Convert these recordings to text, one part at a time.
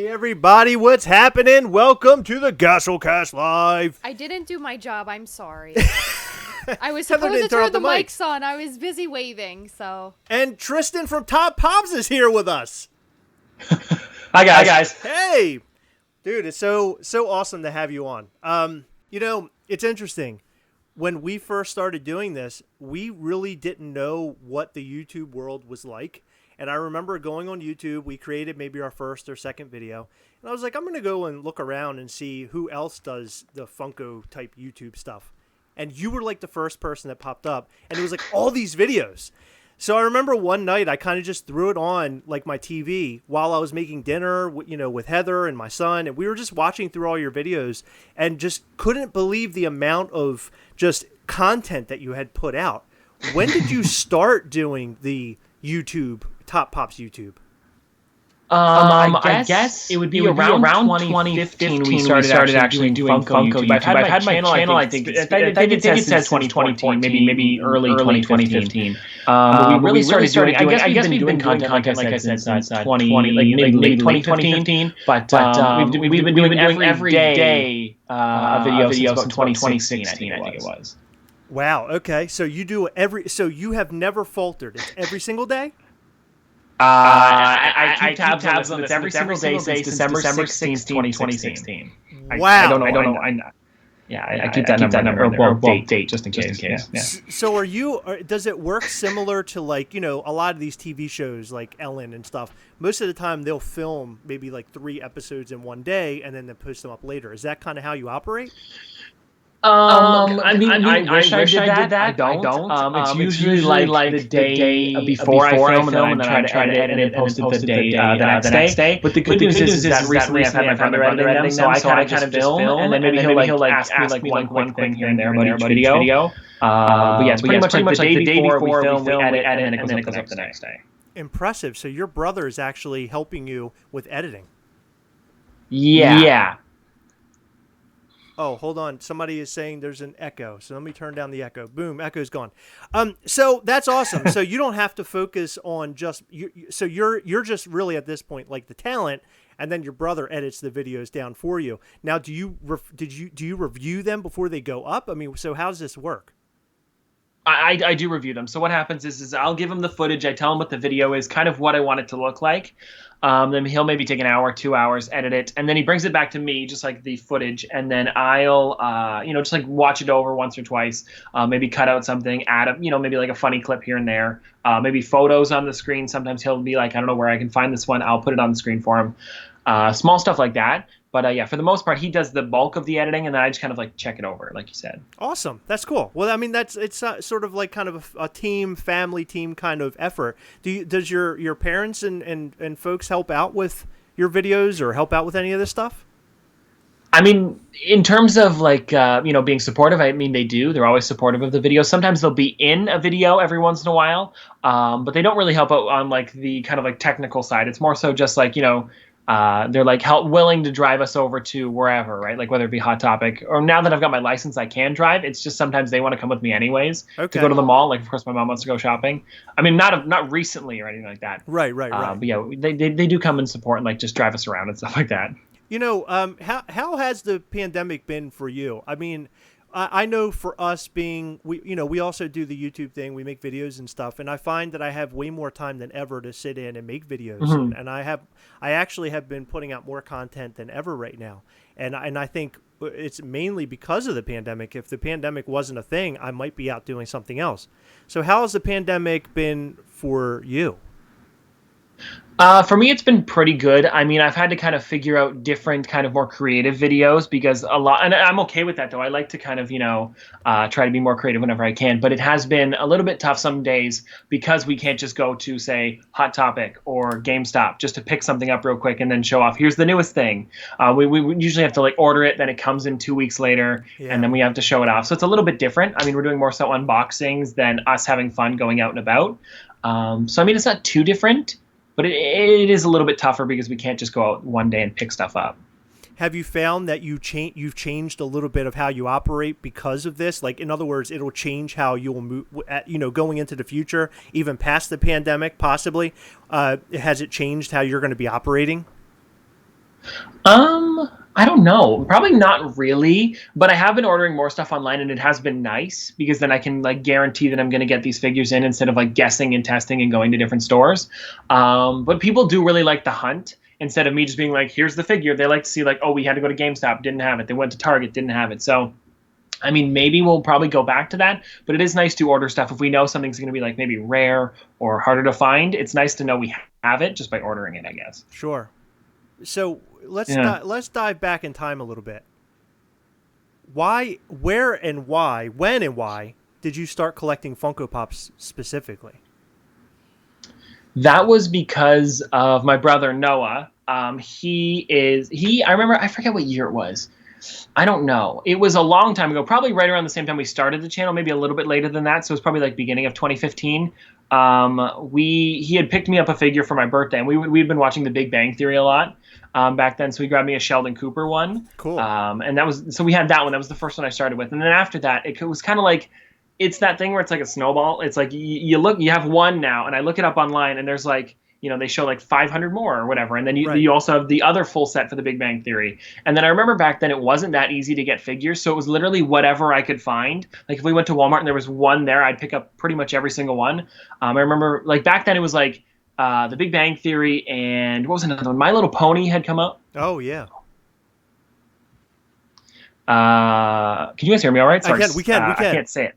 Everybody, what's happening? Welcome to the Gastlecast Live. I didn't do my job. I'm sorry. I was supposed to turn the mics on. I was busy waving, so. And Tristan from Toppops is here with us. Hi guys. Hey, dude, it's so awesome to have you on. You know, it's interesting. When we first started doing this, we really didn't know what the YouTube world was like. And I remember going on YouTube, we created maybe our first or second video. And I was like, I'm going to go and look around and see who else does the Funko type YouTube stuff. And you were like the first person that popped up. And it was like all these videos. So I remember one night I kind of just threw it on like my TV while I was making dinner, you know, with Heather and my son. And we were just watching through all your videos and just couldn't believe the amount of just content that you had put out. When did you start doing the YouTube, Toppops YouTube? I guess it would be around 2015 we started actually doing Funko YouTube. I've had my channel, I think it says 2014, maybe early 2015. We really started doing, I guess we've been doing content, like I said, since late 2015. But we've been doing every day a video since 2016, I think it was. Wow, okay. So you do so you have never faltered. It's every single day? I keep tabs on this every single day since December 16th, 2016. Wow. I don't know. I keep that number, well, date, just in case. Yeah. So does it work similar to, like, you know, a lot of these TV shows like Ellen and stuff? Most of the time they'll film maybe like 3 episodes in one day and then they post them up later. Is that kind of how you operate? I wish I did that. I don't. It's usually like the day before I film, and then I try to edit and post it the day the next day. But the good news is that recently I've had my brother editing them, so I kind of just film, and then maybe he'll like ask me like one thing here and there about each video. But yeah, it's pretty much like the day before we film, we edit, and then it goes up the next day. Impressive. So your brother is actually helping you with editing. Yeah. Oh, hold on. Somebody is saying there's an echo. So let me turn down the echo. Boom, echo's gone. So that's awesome. So you don't have to focus on just so you're just really at this point like the talent, and then your brother edits the videos down for you. Now, do you review them before they go up? I mean, so how does this work? I do review them. So what happens is I'll give him the footage. I tell him what the video is, kind of what I want it to look like. Then he'll maybe take an hour, 2 hours, edit it, and then he brings it back to me, just like the footage, and then I'll, just like watch it over once or twice, maybe cut out something, add maybe like a funny clip here and there, maybe photos on the screen. Sometimes he'll be like, I don't know where I can find this one. I'll put it on the screen for him. Small stuff like that. But yeah, for the most part, he does the bulk of the editing, and then I just kind of like check it over, like you said. Awesome. That's cool. Well, I mean, it's sort of like kind of a family team kind of effort. Does your parents and folks help out with your videos or help out with any of this stuff? I mean, in terms of like, being supportive, I mean, they do. They're always supportive of the video. Sometimes they'll be in a video every once in a while, but they don't really help out on like the kind of like technical side. It's more so just like, they're like willing to drive us over to wherever, right? Like whether it be Hot Topic or now that I've got my license, I can drive. It's just sometimes they want to come with me anyways to go to the mall. Like, of course, my mom wants to go shopping. I mean, not recently or anything like that. Right. But yeah, they do come and support and like just drive us around and stuff like that. How has the pandemic been for you? I mean, I know for us we also do the YouTube thing. We make videos and stuff, and I find that I have way more time than ever to sit in and make videos. Mm-hmm. And I actually have been putting out more content than ever right now. And I think it's mainly because of the pandemic. If the pandemic wasn't a thing, I might be out doing something else. So how has the pandemic been for you? For me, it's been pretty good. I mean, I've had to kind of figure out different kind of more creative videos because and I'm okay with that though. I like to kind of, try to be more creative whenever I can, but it has been a little bit tough some days because we can't just go to say Hot Topic or GameStop just to pick something up real quick and then show off. Here's the newest thing. We usually have to like order it, then it comes in 2 weeks later, and then we have to show it off. So it's a little bit different. I mean, we're doing more so unboxings than us having fun going out and about. So I mean, it's not too different. But it is a little bit tougher because we can't just go out one day and pick stuff up. Have you found that you've changed a little bit of how you operate because of this? Like, in other words, it'll change how you'll move, going into the future, even past the pandemic, possibly. Has it changed how you're going to be operating? I don't know. Probably not really, but I have been ordering more stuff online, and it has been nice because then I can like guarantee that I'm going to get these figures in instead of like guessing and testing and going to different stores. But people do really like the hunt instead of me just being like, here's the figure. They like to see like, oh, we had to go to GameStop, didn't have it. They went to Target, didn't have it. So, I mean, maybe we'll probably go back to that, but it is nice to order stuff if we know something's going to be like maybe rare or harder to find. It's nice to know we have it just by ordering it, I guess. Sure. So let's dive back in time a little bit. Why, where, and why, when and why did you start collecting Funko Pops specifically? That was because of my brother Noah. I remember, I forget what year it was. I don't know. It was a long time ago, probably right around the same time we started the channel, maybe a little bit later than that. So it was probably like beginning of 2015. He had picked me up a figure for my birthday, and we'd been watching The Big Bang Theory a lot back then. So he grabbed me a Sheldon Cooper one. Cool. And so we had that one. That was the first one I started with. And then after that, it was kind of like, it's that thing where it's like a snowball. It's like you have one now, and I look it up online, and there's like, they show like 500 more or whatever. And then you also have the other full set for The Big Bang Theory. And then I remember back then it wasn't that easy to get figures. So it was literally whatever I could find. Like if we went to Walmart and there was one there, I'd pick up pretty much every single one. I remember like back then it was like The Big Bang Theory and what was another one? My Little Pony had come out. Oh, yeah. Can you guys hear me all right? Sorry, we can. I can't say it.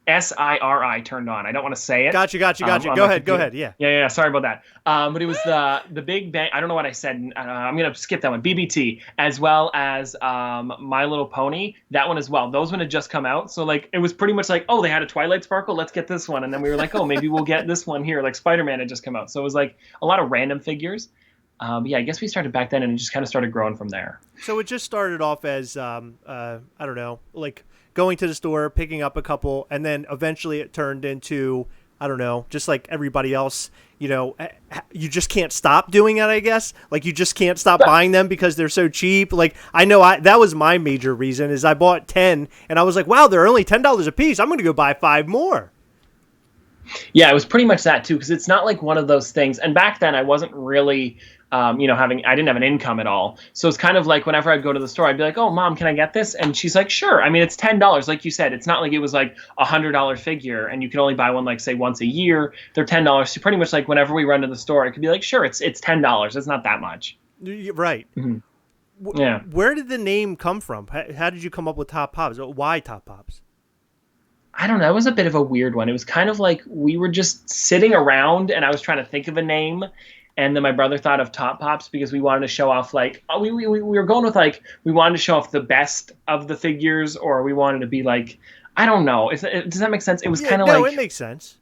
SIRI turned on. I don't want to say it. Gotcha. Go ahead. Yeah. Yeah. Sorry about that. But it was the Big Bang. I don't know what I said. I'm gonna skip that one. BBT, as well as My Little Pony. That one as well. Those one had just come out, so like it was pretty much like, oh, they had a Twilight Sparkle. Let's get this one, and then we were like, oh, maybe we'll get this one here. Like Spider-Man had just come out, so it was like a lot of random figures. Yeah, I guess we started back then, and it just kind of started growing from there. So it just started off as I don't know, like going to the store, picking up a couple, and then eventually it turned into, I don't know, just like everybody else, you just can't stop doing it, I guess. Like you just can't stop buying them because they're so cheap. Like I know that was my major reason is I bought 10 and I was like, wow, they're only $10 a piece. I'm going to go buy 5 more. Yeah, it was pretty much that too, because it's not like one of those things. And back then I wasn't really I didn't have an income at all. So it's kind of like whenever I'd go to the store, I'd be like, oh, Mom, can I get this? And she's like, sure. I mean, it's $10. Like you said, it's not like it was like $100 figure and you can only buy one, like, say, once a year. They're $10. So pretty much like whenever we run to the store, it could be like, sure, it's $10. It's not that much. Right. Mm-hmm. Yeah. Where did the name come from? How did you come up with Top Pops? Why Top Pops? I don't know. It was a bit of a weird one. It was kind of like we were just sitting around and I was trying to think of a name. And then my brother thought of Top Pops because we wanted to show off, like, we were going with, like, we wanted to show off the best of the figures, or we wanted to be, like, I don't know. Does that make sense? It was kind of like... No, it makes sense.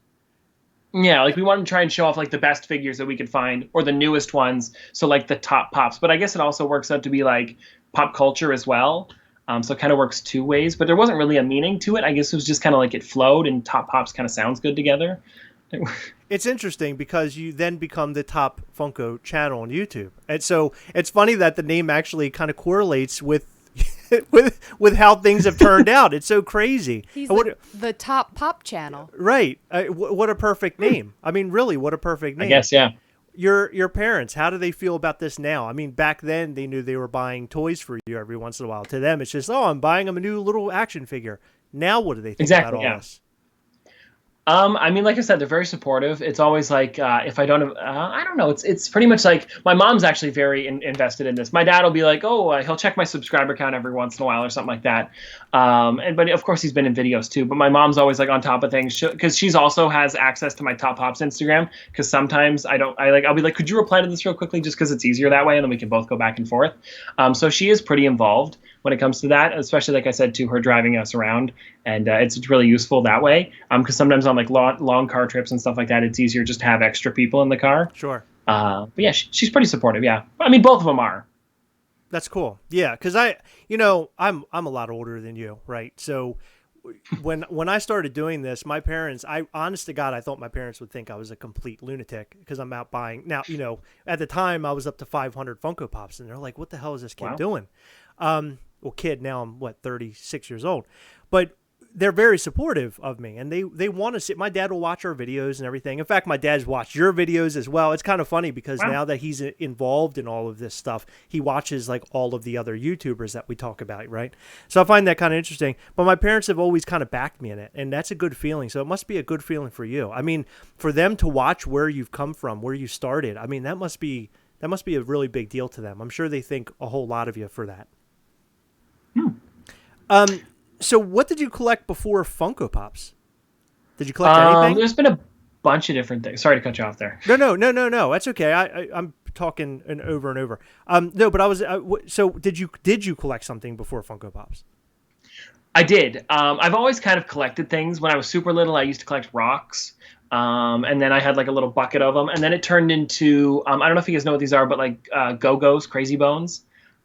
Yeah, like, we wanted to try and show off, like, the best figures that we could find, or the newest ones, so, like, the Top Pops. But I guess it also works out to be, like, pop culture as well. So it kind of works two ways. But there wasn't really a meaning to it. I guess it was just kind of like it flowed, and Top Pops kind of sounds good together. It's interesting because you then become the top Funko channel on YouTube. And so it's funny that the name actually kind of correlates with with how things have turned out. It's so crazy. He's the top pop channel. Right. What a perfect name. I mean, really, what a perfect name. I guess, yeah. Your parents, how do they feel about this now? I mean, back then they knew they were buying toys for you every once in a while. To them, it's just, oh, I'm buying them a new little action figure. Now what do they think about all this? I mean, like I said, they're very supportive. It's always like, if I don't have, I don't know. It's pretty much like my mom's actually very invested in this. My dad will be like, oh, he'll check my subscriber count every once in a while or something like that. But of course he's been in videos too, but my mom's always like on top of things because she's also has access to my Top Pops Instagram. Cause sometimes I'll be like, could you reply to this real quickly? Just cause it's easier that way. And then we can both go back and forth. So she is pretty involved when it comes to that, especially like I said, to her driving us around. And it's really useful that way. Cause sometimes on like long car trips and stuff like that, it's easier just to have extra people in the car. Sure. But yeah, she's pretty supportive. Yeah. I mean, both of them are. That's cool. Yeah. Cause I'm a lot older than you. Right. So when I started doing this, my parents, honest to God, I thought my parents would think I was a complete lunatic because I'm out buying now, at the time I was up to 500 Funko Pops and they're like, what the hell is this kid doing? Well, kid, now I'm 36 years old, but they're very supportive of me, and they want to see. My dad will watch our videos and everything. In fact, my dad's watched your videos as well. It's kind of funny because now that he's involved in all of this stuff, he watches like all of the other YouTubers that we talk about, right? So I find that kind of interesting. But my parents have always kind of backed me in it, and that's a good feeling. So it must be a good feeling for you. I mean, for them to watch where you've come from, where you started, I mean, that must be a really big deal to them. I'm sure they think a whole lot of you for that. So what did you collect before Funko Pops? Did you collect anything? There's been a bunch of different things. Sorry to cut you off there. No. That's okay. I'm talking over and over. No, but I was. So did you collect something before Funko Pops? I did. I've always kind of collected things. When I was super little, I used to collect rocks. And then I had like a little bucket of them. And then it turned into, I don't know if you guys know what these are, but like Go-Go's, Crazy Bones.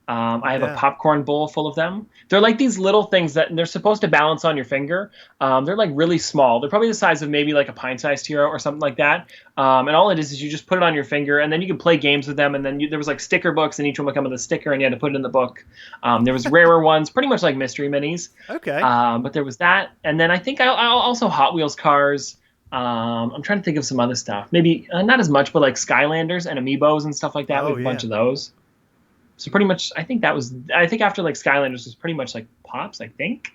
I have a popcorn bowl full of them. They're like these little things that they're supposed to balance on your finger. They're like really small. They're probably the size of maybe like a pint-sized hero or something like that. And all it is you just put it on your finger, and then you can play games with them. And then there was like sticker books, and each one would come with a sticker, and you had to put it in the book. There was rarer ones, pretty much like mystery minis. Okay. But there was that, and then I think I also Hot Wheels cars. I'm trying to think of some other stuff. Maybe not as much, but like Skylanders and Amiibos and stuff like that. We have a bunch of those. So pretty much, I think after like Skylanders was pretty much like Pops. I think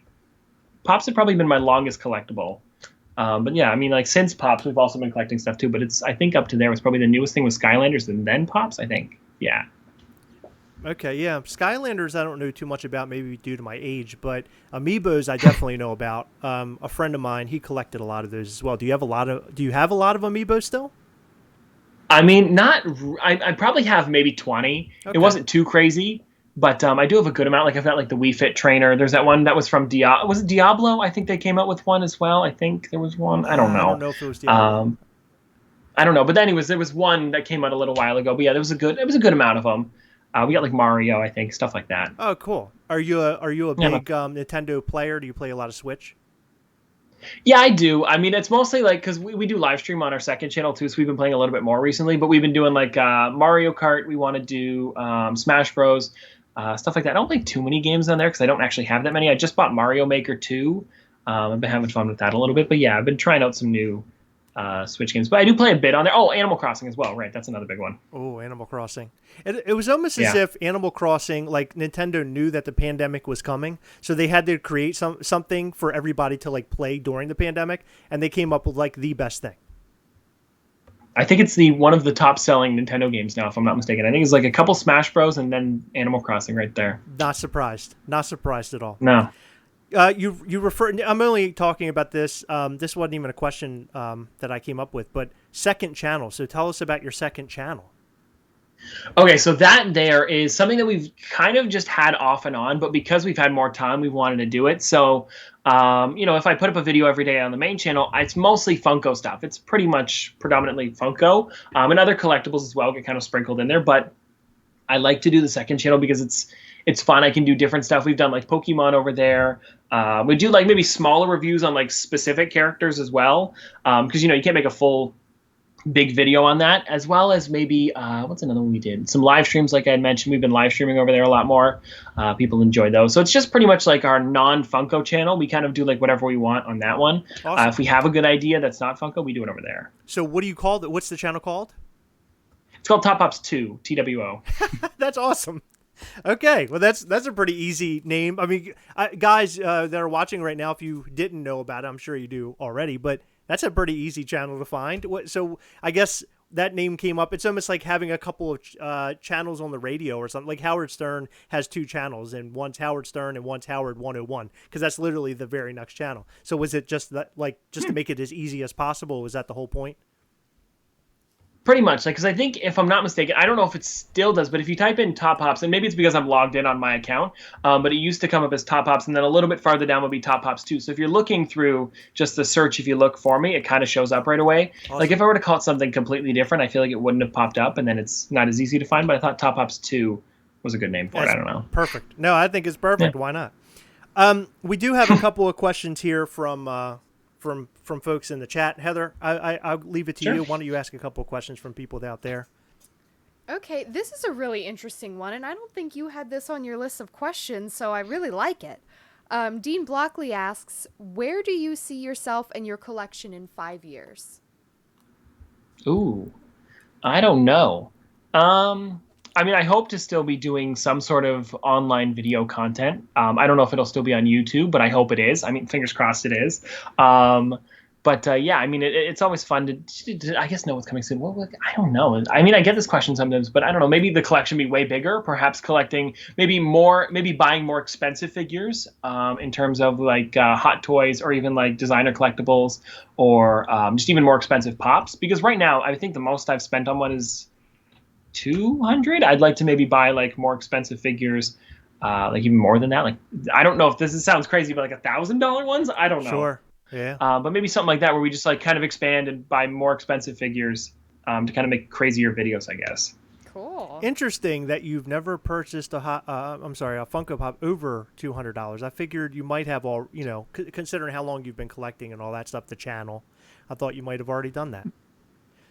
Pops had probably been my longest collectible. But yeah, I mean, like since Pops, we've also been collecting stuff too. But I think up to there was probably the newest thing was Skylanders and then Pops. I think, yeah. Okay, yeah. Skylanders, I don't know too much about, maybe due to my age, but Amiibos, I definitely know about. A friend of mine, he collected a lot of those as well. Do you have a lot of Amiibos still? I mean, I probably have maybe 20. Okay. It wasn't too crazy, but I do have a good amount. Like I've got like the Wii Fit trainer. There's that one that was from was it Diablo? I think they came out with one as well. I think there was one. I don't know. I don't know if it was Diablo. I don't know. But anyways, there was one that came out a little while ago. But yeah, it was a good amount of them. We got like Mario, I think, stuff like that. Oh, cool. Are you a big Nintendo player? Do you play a lot of Switch? Yeah, I do. I mean, it's mostly like because we do live stream on our second channel too, so we've been playing a little bit more recently. But we've been doing like Mario Kart. We want to do Smash Bros. Stuff like that. I don't play too many games on there because I don't actually have that many. I just bought Mario Maker 2. I've been having fun with that a little bit. But yeah, I've been trying out some new Switch games. But I do play a bit on there. Oh, Animal Crossing as well. Right, that's another big one. Oh, Animal Crossing. It was almost as if Animal Crossing, like Nintendo knew that the pandemic was coming, so they had to create something for everybody to like play during the pandemic, and they came up with like the best thing. I think it's one of the top selling Nintendo games now, if I'm not mistaken. I think it's like a couple Smash Bros. And then Animal Crossing right there. Not surprised at all. No. You refer. I'm only talking about this. This wasn't even a question that I came up with, but second channel. So tell us about your second channel. Okay, so that there is something that we've kind of just had off and on, but because we've had more time, we wanted to do it. So, if I put up a video every day on the main channel, it's mostly Funko stuff. It's pretty much predominantly Funko, and other collectibles as well get kind of sprinkled in there. But I like to do the second channel because it's fun. I can do different stuff. We've done like Pokemon over there. We do like maybe smaller reviews on like specific characters as well, because you can't make a full big video on that, as well as maybe what's another one we did? Some live streams, like I had mentioned. We've been live streaming over there a lot more. People enjoy those. So it's just pretty much like our non-Funko channel. We kind of do like whatever we want on that one. Awesome. If we have a good idea that's not Funko, we do it over there. So what do you call it? What's the channel called? It's called Toppops 2, TWO. That's awesome. Okay, well that's a pretty easy name. I mean, guys that are watching right now, if you didn't know about it, I'm sure you do already, but that's a pretty easy channel to find. So I guess that name came up. It's almost like having a couple of channels on the radio or something. Like Howard Stern has two channels, and one's Howard Stern and one's Howard 101, because that's literally the very next channel. So was it just that, like, just to make it as easy as possible? Was that the whole point? Pretty much, like, because I think, if I'm not mistaken, I don't know if it still does, but if you type in Toppops, and maybe it's because I'm logged in on my account, but it used to come up as Toppops, and then a little bit farther down would be Toppops 2. So if you're looking through just the search, if you look for me, it kind of shows up right away. Awesome. Like, if I were to call it something completely different, I feel like it wouldn't have popped up, and then it's not as easy to find, but I thought Toppops 2 was a good name for it. I don't know. Perfect. No, I think it's perfect. Yeah. Why not? We do have a couple of questions here from folks in the chat. Heather, I'll leave it to you. Why don't you ask a couple of questions from people out there? Okay, this is a really interesting one, and I don't think you had this on your list of questions, so I really like it. Dean Blockley asks, where do you see yourself and your collection in 5 years? Ooh, I don't know. I mean, I hope to still be doing some sort of online video content. I don't know if it'll still be on YouTube, but I hope it is. I mean, fingers crossed it is. But yeah, I mean, it's always fun to I guess know what's coming soon. Well, I don't know. I mean, I get this question sometimes, but I don't know. Maybe the collection be way bigger. Perhaps collecting maybe buying more expensive figures in terms of like hot toys or even like designer collectibles or just even more expensive pops. Because right now, I think the most I've spent on one is 200. I'd like to maybe buy like more expensive figures, like even more than that. Like I don't know if sounds crazy, but like $1,000 ones. I don't know. Sure. Yeah. But maybe something like that where we just like kind of expand and buy more expensive figures to kind of make crazier videos, I guess. Cool. Interesting that you've never purchased a Funko Pop over $200. I figured you might have all, considering how long you've been collecting and all that stuff, the channel. I thought you might have already done that.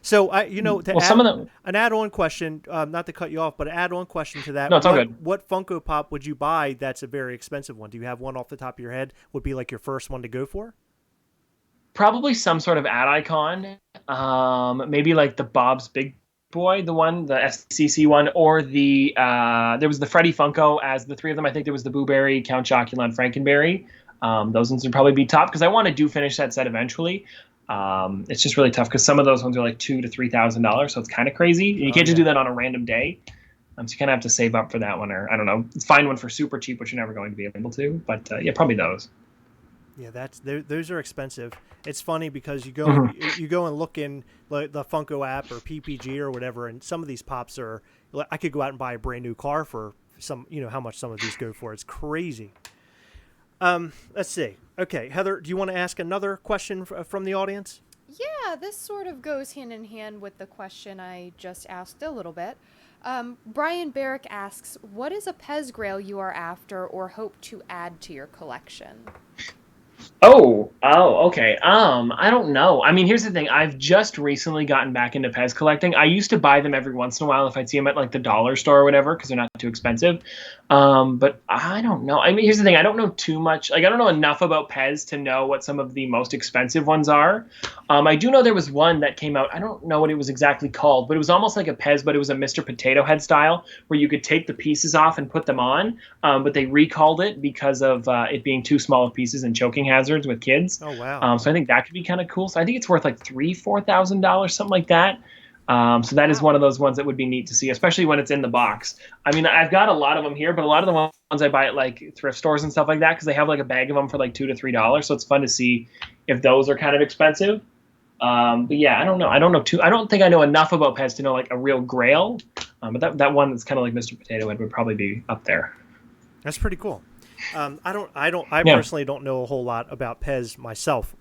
So an add-on question, not to cut you off, but an add-on question to that. No, it's all good. What Funko Pop would you buy that's a very expensive one? Do you have one off the top of your head? Would be like your first one to go for? Probably some sort of ad icon, maybe like the Bob's Big Boy, the SCC one, or there was the Freddy Funko as the three of them. I think there was the Boo Berry, Count Chocula, and Frankenberry. Those ones would probably be top because I want to finish that set eventually. It's just really tough because some of those ones are like $2,000 to $3,000, so it's kind of crazy. You can't just do that on a random day. So you kind of have to save up for that one, or I don't know, find one for super cheap, which you're never going to be able to. But yeah, probably those. Yeah, those are expensive. It's funny because you go and look in like the Funko app or PPG or whatever, and some of these pops are. I could go out and buy a brand new car for some. How much some of these go for? It's crazy. Let's see. Okay, Heather, do you want to ask another question from the audience? Yeah, this sort of goes hand in hand with the question I just asked a little bit. Brian Barrick asks, what is a Pez Grail you are after or hope to add to your collection? Oh, okay. I don't know. I mean, here's the thing. I've just recently gotten back into Pez collecting. I used to buy them every once in a while if I'd see them at like the dollar store or whatever because they're not too expensive. But I don't know. I mean, here's the thing. I don't know too much. Like, I don't know enough about Pez to know what some of the most expensive ones are. I do know there was one that came out. I don't know what it was exactly called, but it was almost like a Pez, but it was a Mr. Potato Head style where you could take the pieces off and put them on. But they recalled it because of it being too small of pieces and choking hazards with kids. Oh wow! So I think that could be kind of cool. So I think it's worth like $3,000-$4,000, something like that. So that is one of those ones that would be neat to see, especially when it's in the box. I mean, I've got a lot of them here, but a lot of the ones I buy at like thrift stores and stuff like that because they have like a bag of them for like $2 to $3. So it's fun to see if those are kind of expensive. But yeah, I don't know. I don't think I know enough about Pez to know like a real grail. But that one that's kind of like Mr. Potato Head would probably be up there. That's pretty cool. I personally don't know a whole lot about Pez myself.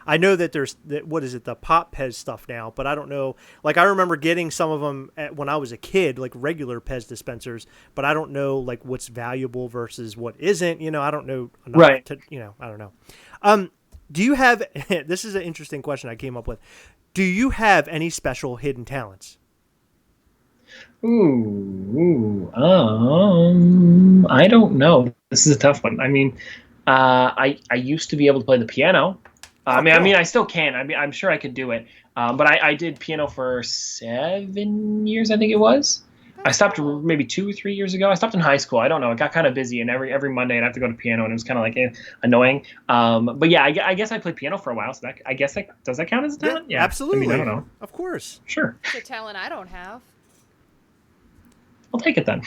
I know that there's the Pop Pez stuff now, but I don't know. Like I remember getting some of them when I was a kid, like regular Pez dispensers, but I don't know like what's valuable versus what isn't. I don't know enough right. to, I don't know. Do you have? This is an interesting question I came up with. Do you have any special hidden talents? I don't know. This is a tough one. I mean, I used to be able to play the piano. I mean, I still can. I mean, I'm sure I could do it. But I did piano for 7 years, I think it was. I stopped maybe 2 or 3 years ago. I stopped in high school. I don't know. It got kind of busy, and every Monday I'd have to go to piano, and it was kind of like annoying. But yeah, I guess I played piano for a while. So does that count as a talent? Yeah, absolutely. I mean, I don't know. Of course. Sure. It's a talent I don't have. I'll take it then.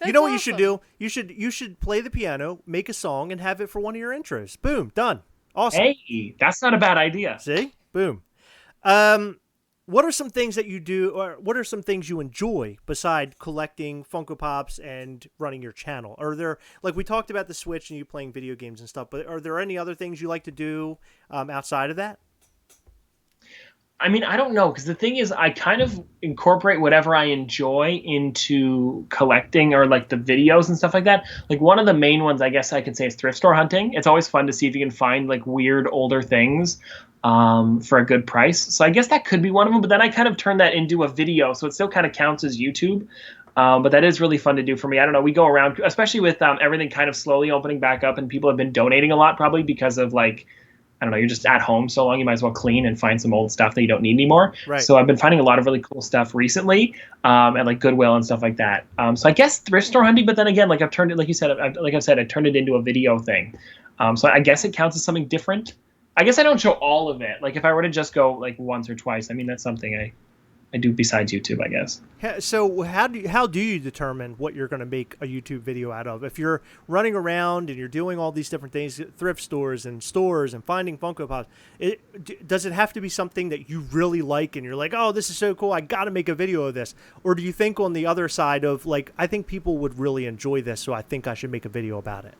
You know what you should do? You should play the piano, make a song, and have it for one of your intros. Boom, done. Awesome. Hey, that's not a bad idea. See? Boom. What are some things that you do, or what are some things you enjoy beside collecting Funko Pops and running your channel? Are there, like we talked about the Switch and you playing video games and stuff, but are there any other things you like to do outside of that? I mean, I don't know, because the thing is, I kind of incorporate whatever I enjoy into collecting or like the videos and stuff like that. Like one of the main ones, I guess I could say, is thrift store hunting. It's always fun to see if you can find like weird older things for a good price. So I guess that could be one of them. But then I kind of turn that into a video, so it still kind of counts as YouTube. But that is really fun to do for me. I don't know. We go around, especially with everything kind of slowly opening back up, and people have been donating a lot, probably because of like, I don't know, you're just at home so long, you might as well clean and find some old stuff that you don't need anymore. Right. So I've been finding a lot of really cool stuff recently, at like Goodwill and stuff like that. So I guess thrift store hunting, but then again, like I've turned it, like you said, like I said, I turned it into a video thing. So I guess it counts as something different. I guess I don't show all of it. Like if I were to just go like once or twice, I mean, that's something I do besides YouTube, I guess. So how do you determine what you're going to make a YouTube video out of? If you're running around and you're doing all these different things, thrift stores and finding Funko Pops, does it have to be something that you really like and you're like, oh, this is so cool, I got to make a video of this? Or do you think on the other side of like, I think people would really enjoy this, so I think I should make a video about it?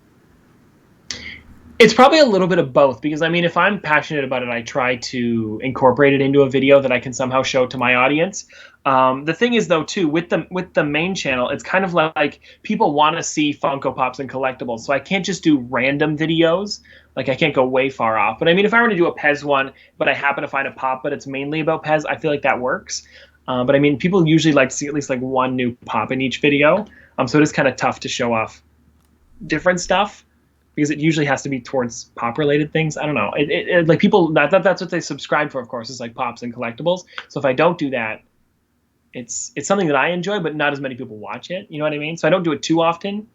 It's probably a little bit of both, because I mean, if I'm passionate about it, I try to incorporate it into a video that I can somehow show to my audience. The thing is, though, too, with the main channel, it's kind of like people want to see Funko Pops and collectibles, so I can't just do random videos. Like I can't go way far off. But I mean, if I were to do a Pez one, but I happen to find a pop, but it's mainly about Pez, I feel like that works. But I mean, people usually like to see at least like one new pop in each video. So it is kind of tough to show off different stuff, because it usually has to be towards pop-related things. I don't know. Like people, that's what they subscribe for, of course, is like pops and collectibles. So if I don't do that, it's something that I enjoy, but not as many people watch it. You know what I mean? So I don't do it too often.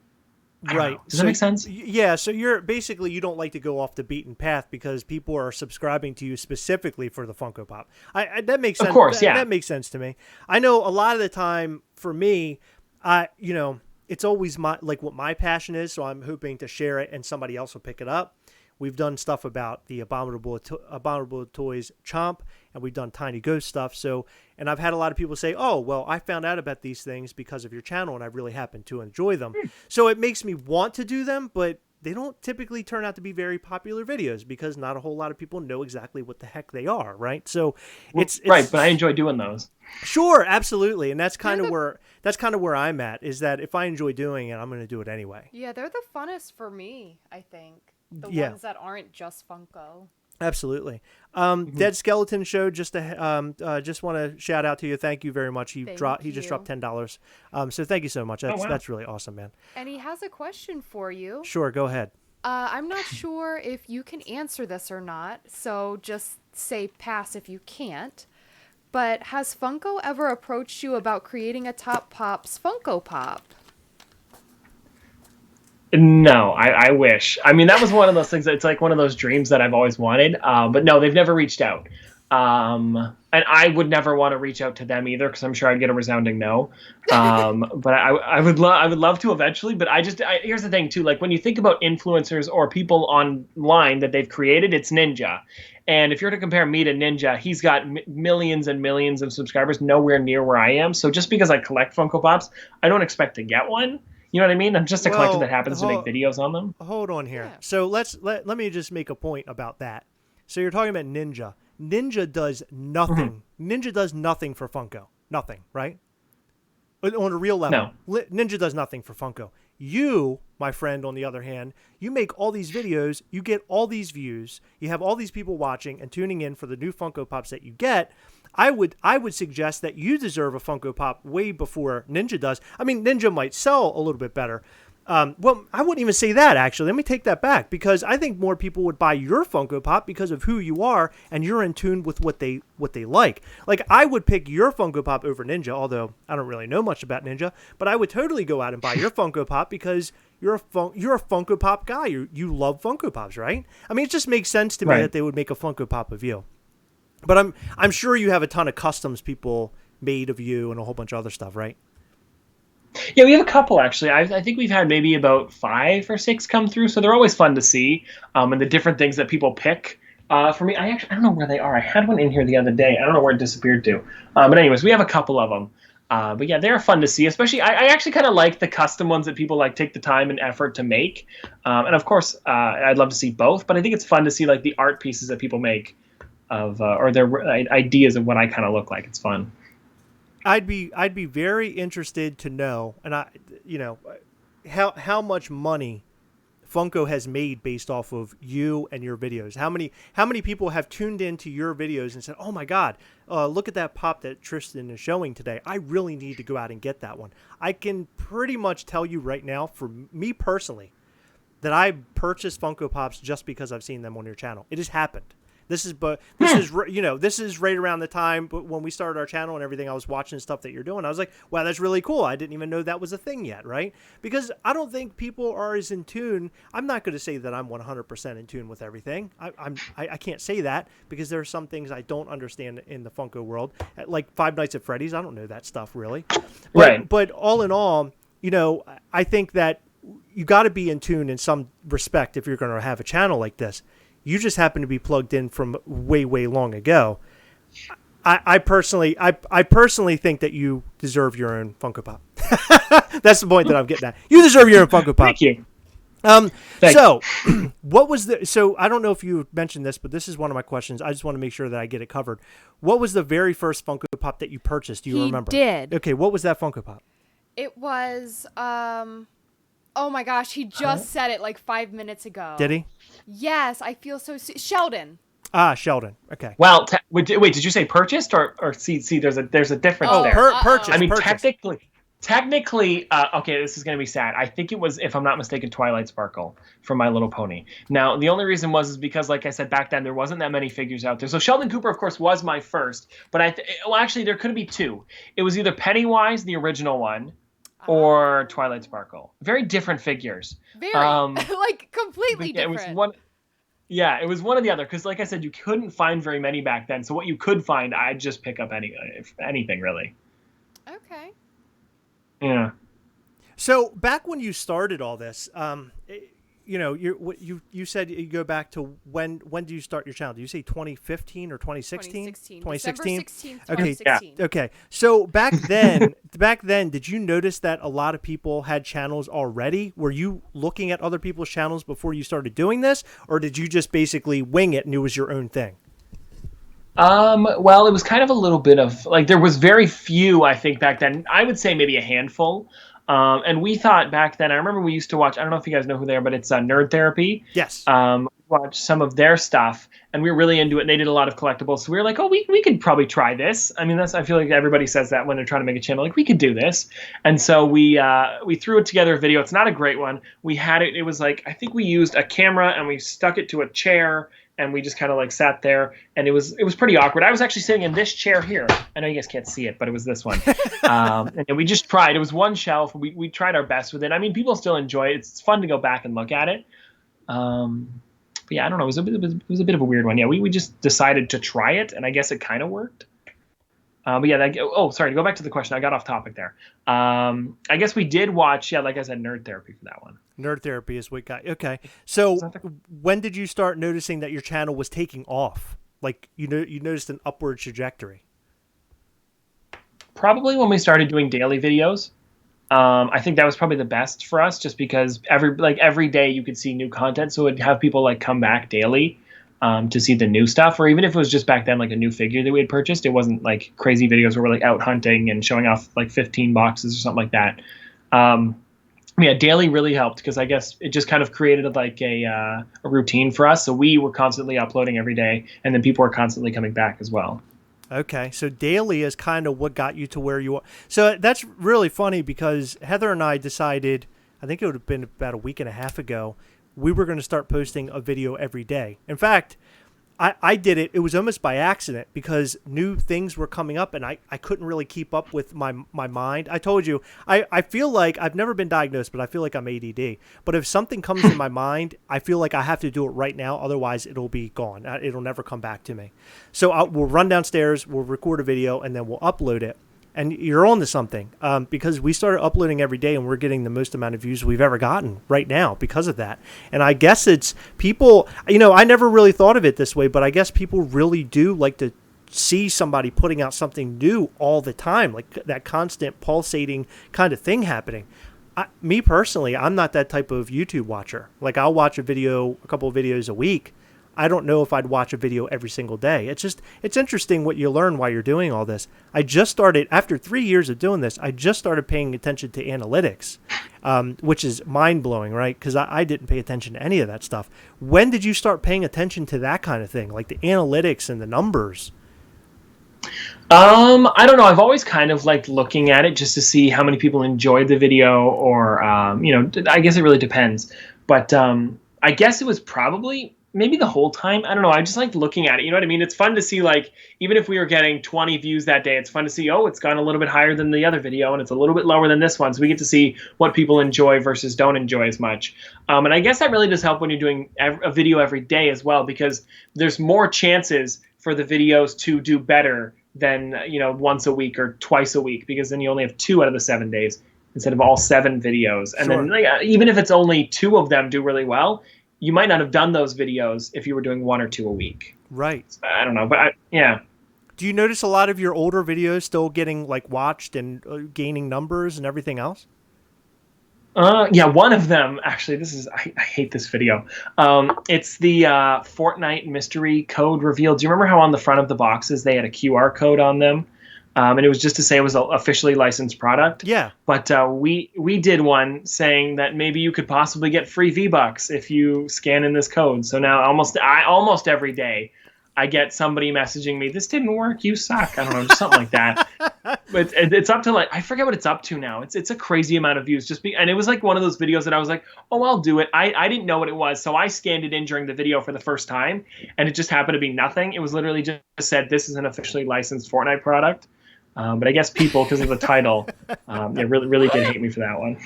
Right. Does that make sense? Yeah. So you're basically, you don't like to go off the beaten path because people are subscribing to you specifically for the Funko Pop. That makes sense. Of course, yeah. That makes sense to me. I know a lot of the time for me, it's always what my passion is, so I'm hoping to share it and somebody else will pick it up. We've done stuff about the Abominable Toys Chomp, and we've done Tiny Ghost stuff. And I've had a lot of people say, oh, well, I found out about these things because of your channel, and I really happen to enjoy them. So it makes me want to do them, but they don't typically turn out to be very popular videos because not a whole lot of people know exactly what the heck they are, right? So it's right, but I enjoy doing those. Sure, absolutely, and that's kind of where I'm at. Is that if I enjoy doing it, I'm going to do it anyway. Yeah, they're the funnest for me, I think. The ones that aren't just Funko. Absolutely. Dead Skeleton Show, just want to shout out to you. Thank you very much. He just dropped $10. So thank you so much. That's really awesome, man. And he has a question for you. Sure, go ahead. I'm not sure if you can answer this or not, so just say pass if you can't. But has Funko ever approached you about creating a Top Pops Funko Pop? No, I wish. I mean, that was one of those things. It's like one of those dreams that I've always wanted. But no, they've never reached out. And I would never want to reach out to them either, because I'm sure I'd get a resounding no. But I would love to eventually. But here's the thing too. Like when you think about influencers or people online that they've created, it's Ninja. And if you're to compare me to Ninja, he's got millions and millions of subscribers, nowhere near where I am. So just because I collect Funko Pops, I don't expect to get one. You know what I mean? I'm just a collector that happens to make videos on them. Hold on here. Yeah. So let me just make a point about that. So you're talking about Ninja. Ninja does nothing. Ninja does nothing for Funko. Nothing, right? On a real level. No. Ninja does nothing for Funko. You, my friend, on the other hand, you make all these videos, you get all these views, you have all these people watching and tuning in for the new Funko Pops that you get. I would suggest that you deserve a Funko Pop way before Ninja does. I mean, Ninja might sell a little bit better. Well, I wouldn't even say that, actually. Let me take that back, because I think more people would buy your Funko Pop because of who you are and you're in tune with what they like. Like, I would pick your Funko Pop over Ninja, although I don't really know much about Ninja, but I would totally go out and buy your Funko Pop because you're a Funko Pop guy. You love Funko Pops, right? I mean, it just makes sense to me that they would make a Funko Pop of you. But I'm sure you have a ton of customs people made of you and a whole bunch of other stuff, right? Yeah, we have a couple, actually. I think we've had maybe about 5 or 6 come through, so they're always fun to see, and the different things that people pick. For me, I don't know where they are. I had one in here the other day. I don't know where it disappeared to. But anyways, we have a couple of them. But yeah, they're fun to see, especially I actually kind of like the custom ones that people like take the time and effort to make. And of course, I'd love to see both, but I think it's fun to see like the art pieces that people make of or their ideas of what I kind of look like. It's fun. I'd be very interested to know, and how much money Funko has made based off of you and your videos? How many people have tuned into your videos and said, "Oh my God, look at that pop that Tristan is showing today. I really need to go out and get that one." I can pretty much tell you right now, for me personally, that I purchased Funko Pops just because I've seen them on your channel. It has happened. This is right around the time when we started our channel and everything. I was watching stuff that you're doing. I was like, wow, that's really cool. I didn't even know that was a thing yet, right? Because I don't think people are as in tune. I'm not going to say that I'm 100% in tune with everything. I can't say that because there are some things I don't understand in the Funko world. Like Five Nights at Freddy's, I don't know that stuff really. Right. But all in all, I think that you got to be in tune in some respect if you're going to have a channel like this. You just happen to be plugged in from way, way long ago. I personally think that you deserve your own Funko Pop. That's the point that I'm getting at. You deserve your own Funko Pop. Thank you. So what was so I don't know if you mentioned this, but this is one of my questions. I just want to make sure that I get it covered. What was the very first Funko Pop that you purchased? Do you remember? He did. Okay, what was that Funko Pop? It was, oh my gosh, he just said it like 5 minutes ago. Did he? Yes, I feel so... Sheldon. Ah, Sheldon. Okay. Well, wait, did you say purchased or see? There's a difference there. Purchased. I mean, purchased. technically, okay, this is gonna be sad. I think it was, if I'm not mistaken, Twilight Sparkle from My Little Pony. Now, the only reason is because, like I said back then, there wasn't that many figures out there. So Sheldon Cooper, of course, was my first, but actually, there could be two. It was either Pennywise, the original one, or Twilight Sparkle. Very different figures. Very, like completely different. It was one. Yeah, it was one or the other. Because, like I said, you couldn't find very many back then. So what you could find, I'd just pick up anything really. Okay. Yeah. So back when you started all this, you said you go back to when do you start your channel? Do you say 2015 or 2016? 2016. 2016. December 16th, 2016. Okay. So back then, did you notice that a lot of people had channels already? Were you looking at other people's channels before you started doing this, or did you just basically wing it and it was your own thing? Well, it was kind of a little bit of, like, there was very few, I think, back then. I would say maybe a handful. And we thought back then, I remember we used to watch, I don't know if you guys know who they are, but it's Nerd Therapy. Yes. Watch some of their stuff, and we were really into it, and they did a lot of collectibles. So we were like, oh, we could probably try this. I mean, I feel like everybody says that when they're trying to make a channel, like, we could do this. And so we threw it together a video. It's not a great one. We had it was like, I think we used a camera, and we stuck it to a chair, and we just kind of like sat there, and it was pretty awkward. I was actually sitting in this chair here. I know you guys can't see it, but it was this one. And we just tried. It was one shelf. We tried our best with it. I mean, people still enjoy it. It's fun to go back and look at it. But yeah, I don't know. It was a bit of a weird one. Yeah, we just decided to try it, and I guess it kind of worked. But yeah, sorry, to go back to the question, I got off topic there. I guess we did watch, like I said, Nerd Therapy for that one. Nerd Therapy is what got, okay. So when did you start noticing that your channel was taking off? Like, you noticed an upward trajectory? Probably when we started doing daily videos. I think that was probably the best for us, just because every day you could see new content, so it'd have people like come back daily to see the new stuff, or even if it was just back then like a new figure that we had purchased. It wasn't like crazy videos where we're like out hunting and showing off like 15 boxes or something like that. Yeah, daily really helped because I guess it just kind of created like a routine for us. So we were constantly uploading every day, and then people were constantly coming back as well. Okay, so daily is kind of what got you to where you are. So that's really funny because Heather and I decided, I think it would have been about a week and a half ago, we were going to start posting a video every day. In fact, I did it. It was almost by accident because new things were coming up and I couldn't really keep up with my mind. I told you, I feel like I've never been diagnosed, but I feel like I'm ADD. But if something comes in my mind, I feel like I have to do it right now. Otherwise, it'll be gone. It'll never come back to me. So we'll run downstairs, we'll record a video, and then we'll upload it. And you're on to something because we started uploading every day and we're getting the most amount of views we've ever gotten right now because of that. And I guess it's people, I never really thought of it this way, but I guess people really do like to see somebody putting out something new all the time, like that constant pulsating kind of thing happening. Me personally, I'm not that type of YouTube watcher. Like I'll watch a couple of videos a week. I don't know if I'd watch a video every single day. It's interesting what you learn while you're doing all this. I just started, after 3 years of doing this, I just started paying attention to analytics, which is mind-blowing, right? Because I didn't pay attention to any of that stuff. When did you start paying attention to that kind of thing, like the analytics and the numbers? I don't know. I've always kind of liked looking at it just to see how many people enjoyed the video, or I guess it really depends. But I guess it was probably maybe the whole time. I don't know. I just like looking at it. You know what I mean? It's fun to see, like, even if we were getting 20 views that day, it's fun to see, oh, it's gone a little bit higher than the other video, and it's a little bit lower than this one. So we get to see what people enjoy versus don't enjoy as much. And I guess that really does help when you're doing a video every day as well, because there's more chances for the videos to do better than, once a week or twice a week, because then you only have 2 out of the 7 days instead of all 7 videos. And Sure. then even if it's only 2 of them do really well, you might not have done those videos if you were doing 1 or 2 a week. Right. I don't know, but yeah. Do you notice a lot of your older videos still getting like watched and gaining numbers and everything else? Yeah, one of them, actually, I hate this video. It's the Fortnite mystery code reveal. Do you remember how on the front of the boxes they had a QR code on them? And it was just to say it was an officially licensed product. Yeah. But we did one saying that maybe you could possibly get free V-Bucks if you scan in this code. So now almost every day I get somebody messaging me, this didn't work, you suck. I don't know, just something like that. But it's up to, like, I forget what it's up to now. It's a crazy amount of views. And it was like one of those videos that I was like, oh, I'll do it. I didn't know what it was, so I scanned it in during the video for the first time, and it just happened to be nothing. It was literally just said, this is an officially licensed Fortnite product. But I guess people, because of the title, they really did hate me for that one.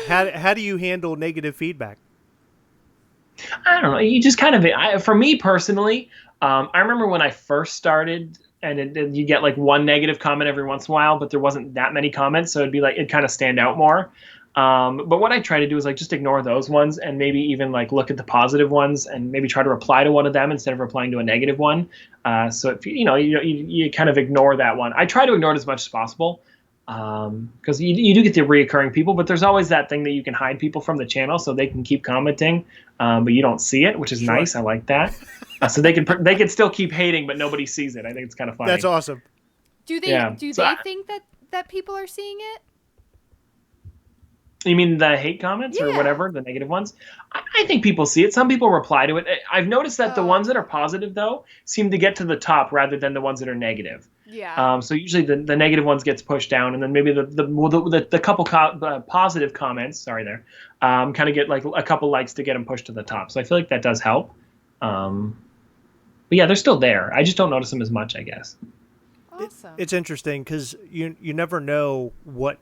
How do you handle negative feedback? I don't know. You just kind of, for me personally, I remember when I first started, and you get like one negative comment every once in a while, but there wasn't that many comments, so it'd kind of stand out more. But what I try to do is like just ignore those ones, and maybe even like look at the positive ones, and maybe try to reply to one of them instead of replying to a negative one. So if you kind of ignore that one. I try to ignore it as much as possible, because you do get the reoccurring people, but there's always that thing that you can hide people from the channel so they can keep commenting, but you don't see it, which is Sure. nice. I like that. So they can still keep hating, but nobody sees it. I think it's kind of funny. That's awesome. Do they Yeah. they think that people are seeing it? You mean the hate comments or Yeah. whatever, the negative ones? I think people see it. Some people reply to it. I've noticed that the ones that are positive, though, seem to get to the top rather than the ones that are negative. Yeah. So usually the negative ones gets pushed down, and then maybe the couple positive comments, kind of get like a couple likes to get them pushed to the top. So I feel like that does help. But yeah, they're still there. I just don't notice them as much, I guess. Awesome. It's interesting because you never know what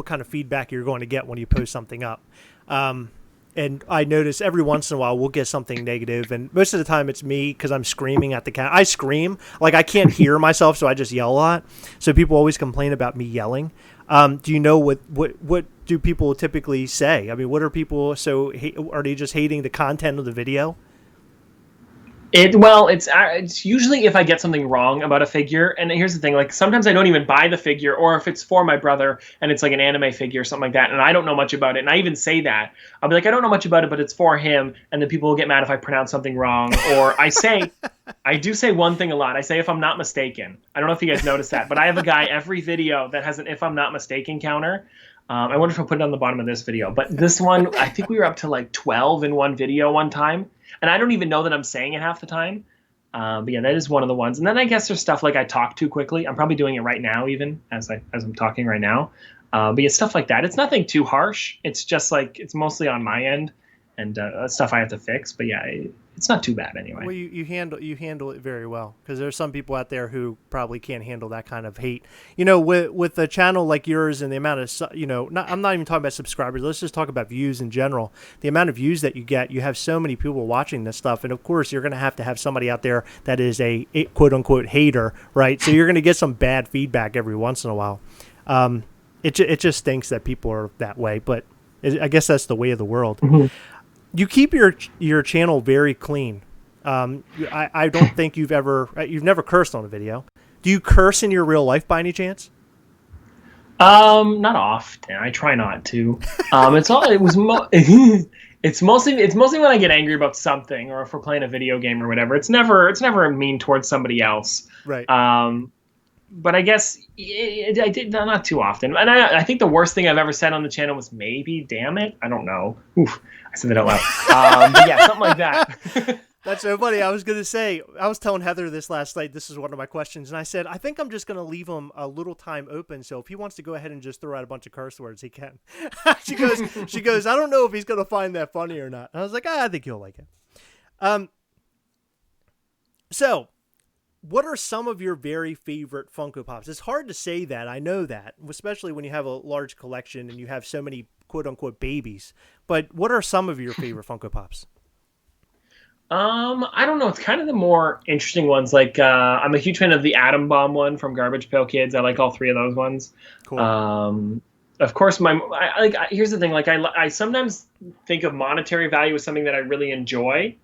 kind of feedback you're going to get when you post something up. And I notice every once in a while we'll get something negative, and most of the time it's me because I'm screaming at the camera. I scream, like I can't hear myself, so I just yell a lot. So people always complain about me yelling. Do you know what do people typically say? I mean, what are people, are they just hating the content of the video? It's usually if I get something wrong about a figure, and here's the thing, like sometimes I don't even buy the figure, or if it's for my brother and it's like an anime figure or something like that, and I don't know much about it, and I even say that, I'll be like, I don't know much about it, but it's for him, and then people will get mad if I pronounce something wrong, or I do say one thing a lot. I say, if I'm not mistaken. I don't know if you guys noticed that, but I have a guy every video that has an if I'm not mistaken counter. I wonder if I'll put it on the bottom of this video, but this one, I think we were up to like 12 in one video one time. And I don't even know that I'm saying it half the time. But yeah, that is one of the ones. And then I guess there's stuff like I talk too quickly. I'm probably doing it right now, even as I'm talking right now. But yeah, stuff like that. It's nothing too harsh. It's just like, it's mostly on my end, and stuff I have to fix. But yeah, it's not too bad anyway. Well, you handle it very well, because there's some people out there who probably can't handle that kind of hate. With a channel like yours and the amount of I'm not even talking about subscribers. Let's just talk about views in general. The amount of views that you get, you have so many people watching this stuff, and of course you're going to have somebody out there that is a quote unquote hater, right? So you're going to get some bad feedback every once in a while. It just stinks that people are that way, but I guess that's the way of the world. Mm-hmm. You keep your channel very clean. I don't think you've never cursed on a video. Do you curse in your real life by any chance? Not often. I try not to. It's mostly when I get angry about something, or if we're playing a video game or whatever. It's never mean towards somebody else. Right. But I guess I did not too often. And I think the worst thing I've ever said on the channel was maybe "damn it." I don't know. Oof, I said that out loud. But yeah, something like that. That's so funny. I was going to say, I was telling Heather this last night. This is one of my questions. And I said, I think I'm just going to leave him a little time open. So if he wants to go ahead and just throw out a bunch of curse words, he can. she goes, I don't know if he's going to find that funny or not. And I was like, I think he'll like it. So what are some of your very favorite Funko Pops? It's hard to say that. I know that, especially when you have a large collection and you have so many quote unquote babies. But what are some of your favorite Funko Pops? I don't know. It's kind of the more interesting ones. Like, I'm a huge fan of the Atom Bomb one from Garbage Pail Kids. I like all three of those ones. Cool. Of course, here's the thing. Like, I sometimes think of monetary value as something that I really enjoy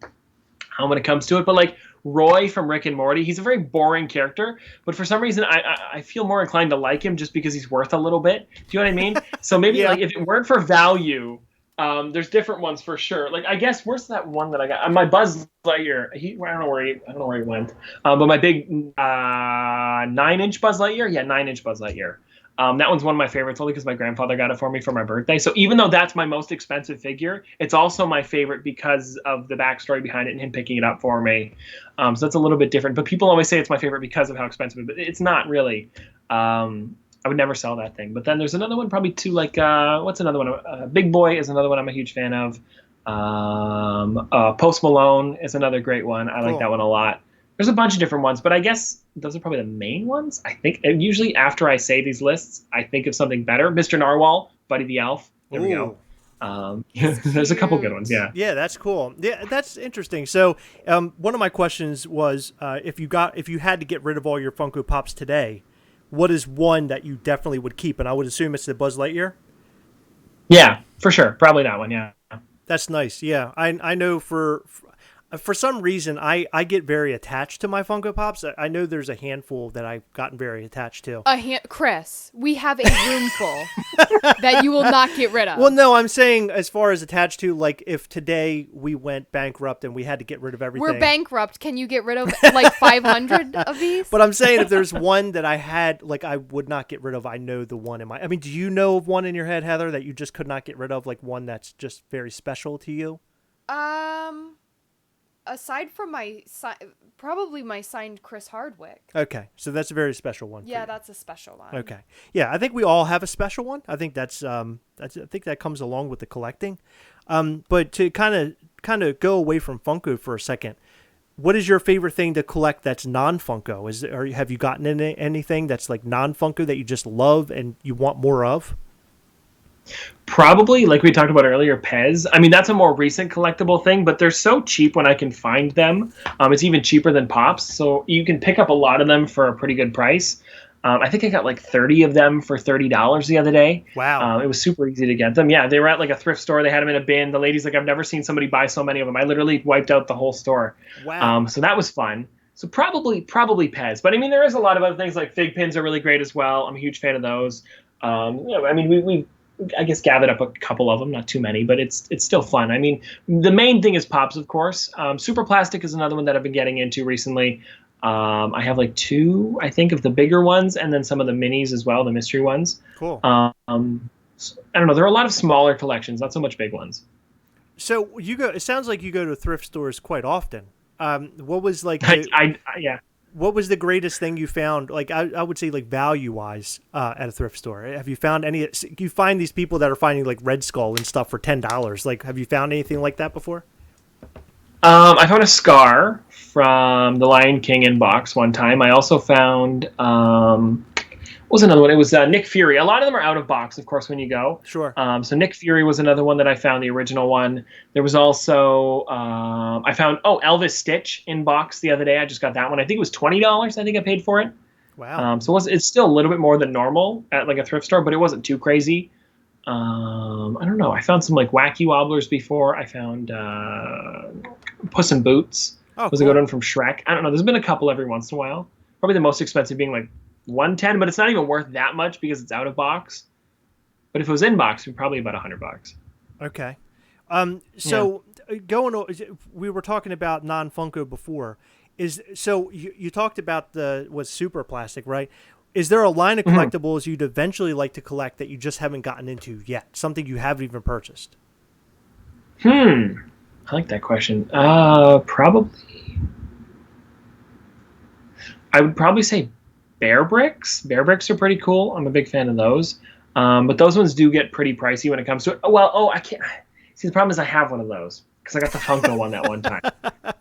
when it comes to it. But like Roy from Rick and Morty, he's a very boring character. But for some reason, I feel more inclined to like him just because he's worth a little bit. Do you know what I mean? So maybe Yeah. like if it weren't for value. There's different ones for sure. Like, I guess, where's that one that I got? My Buzz Lightyear. I don't know where he went. But my big 9-inch Buzz Lightyear. Yeah, 9-inch Buzz Lightyear. That one's one of my favorites, only because my grandfather got it for me for my birthday. So even though that's my most expensive figure, it's also my favorite because of the backstory behind it and him picking it up for me. So that's a little bit different. But people always say it's my favorite because of how expensive it is. But it's not really. I would never sell that thing. But then there's another one, probably two, like, what's another one? Big Boy is another one I'm a huge fan of. Post Malone is another great one. I like that one a lot. There's a bunch of different ones, but I guess those are probably the main ones. I think usually after I say these lists, I think of something better. Mr. Narwhal, Buddy the Elf. There we go. There's a couple good ones. Yeah. Yeah, that's cool. Yeah, that's interesting. So one of my questions was if you had to get rid of all your Funko Pops today, what is one that you definitely would keep? And I would assume it's the Buzz Lightyear. Yeah, for sure. Probably that one. Yeah. That's nice. Yeah, I know for some reason I get very attached to my Funko Pops. I know there's a handful that I've gotten very attached to. Chris, we have a room full that you will not get rid of. Well, no, I'm saying as far as attached to, like, if today we went bankrupt and we had to get rid of everything. We're bankrupt. Can you get rid of like 500 of these? But I'm saying if there's one that I had, like, I would not get rid of, I know the one in my... I mean, do you know of one in your head, Heather, that you just could not get rid of, like one that's just very special to you? Aside from probably my signed Chris Hardwick. Okay, so that's a very special one. Yeah, that's a special one. Okay, yeah, I think we all have a special one. I think I think that comes along with the collecting. But to kind of go away from Funko for a second, what is your favorite thing to collect that's non-Funko? Or have you gotten into anything that's like non-Funko that you just love and you want more of? Probably, like we talked about earlier, Pez. I mean, that's a more recent collectible thing, but they're so cheap when I can find them. It's even cheaper than Pops, so you can pick up a lot of them for a pretty good price. I think I got like 30 of them for $30 the other day. Wow. It was super easy to get them. Yeah, they were at like a thrift store. They had them in a bin. The lady's like, I've never seen somebody buy so many of them. I literally wiped out the whole store. Wow. So that was fun. So probably Pez. But I mean, there is a lot of other things, like Fig Pins are really great as well. I'm a huge fan of those. I mean, we I guess gathered up a couple of them, not too many, but it's still fun. I mean, the main thing is Pops, of course. Super Plastic is another one that I've been getting into recently. I have like 2, I think, of the bigger ones, and then some of the minis as well, the mystery ones. Cool. I don't know. There are a lot of smaller collections, not so much big ones. So it sounds like you go to thrift stores quite often. What was like? Yeah. What was the greatest thing you found? Like I would say, like value-wise, at a thrift store. Have you found any? You find these people that are finding like Red Skull and stuff for $10. Like, have you found anything like that before? I found a Scar from the Lion King inbox one time. I also found what was another one? It was Nick Fury. A lot of them are out of box, of course, when you go. Sure. So Nick Fury was another one that I found, the original one. There was also I found Elvis Stitch in box the other day. I just got that one. I think it was $20. I think I paid for it. Wow. So it's still a little bit more than normal at like a thrift store, but it wasn't too crazy. I don't know. I found some like Wacky Wobblers before. I found Puss in Boots. Oh, was a good one from Shrek. I don't know. There's been a couple every once in a while. Probably the most expensive being like $110, but it's not even worth that much because it's out of box. But if it was in box, it'd be probably about $100. Okay. So we were talking about non-Funko before. You talked about was super plastic, right? Is there a line of collectibles you'd eventually like to collect that you just haven't gotten into yet? Something you haven't even purchased? I like that question. Probably. I would probably say bear bricks. Bear bricks are pretty cool. I'm a big fan of those. But those ones do get pretty pricey when it comes to it. I can't. See, the problem is I have one of those because I got the Funko one that one time.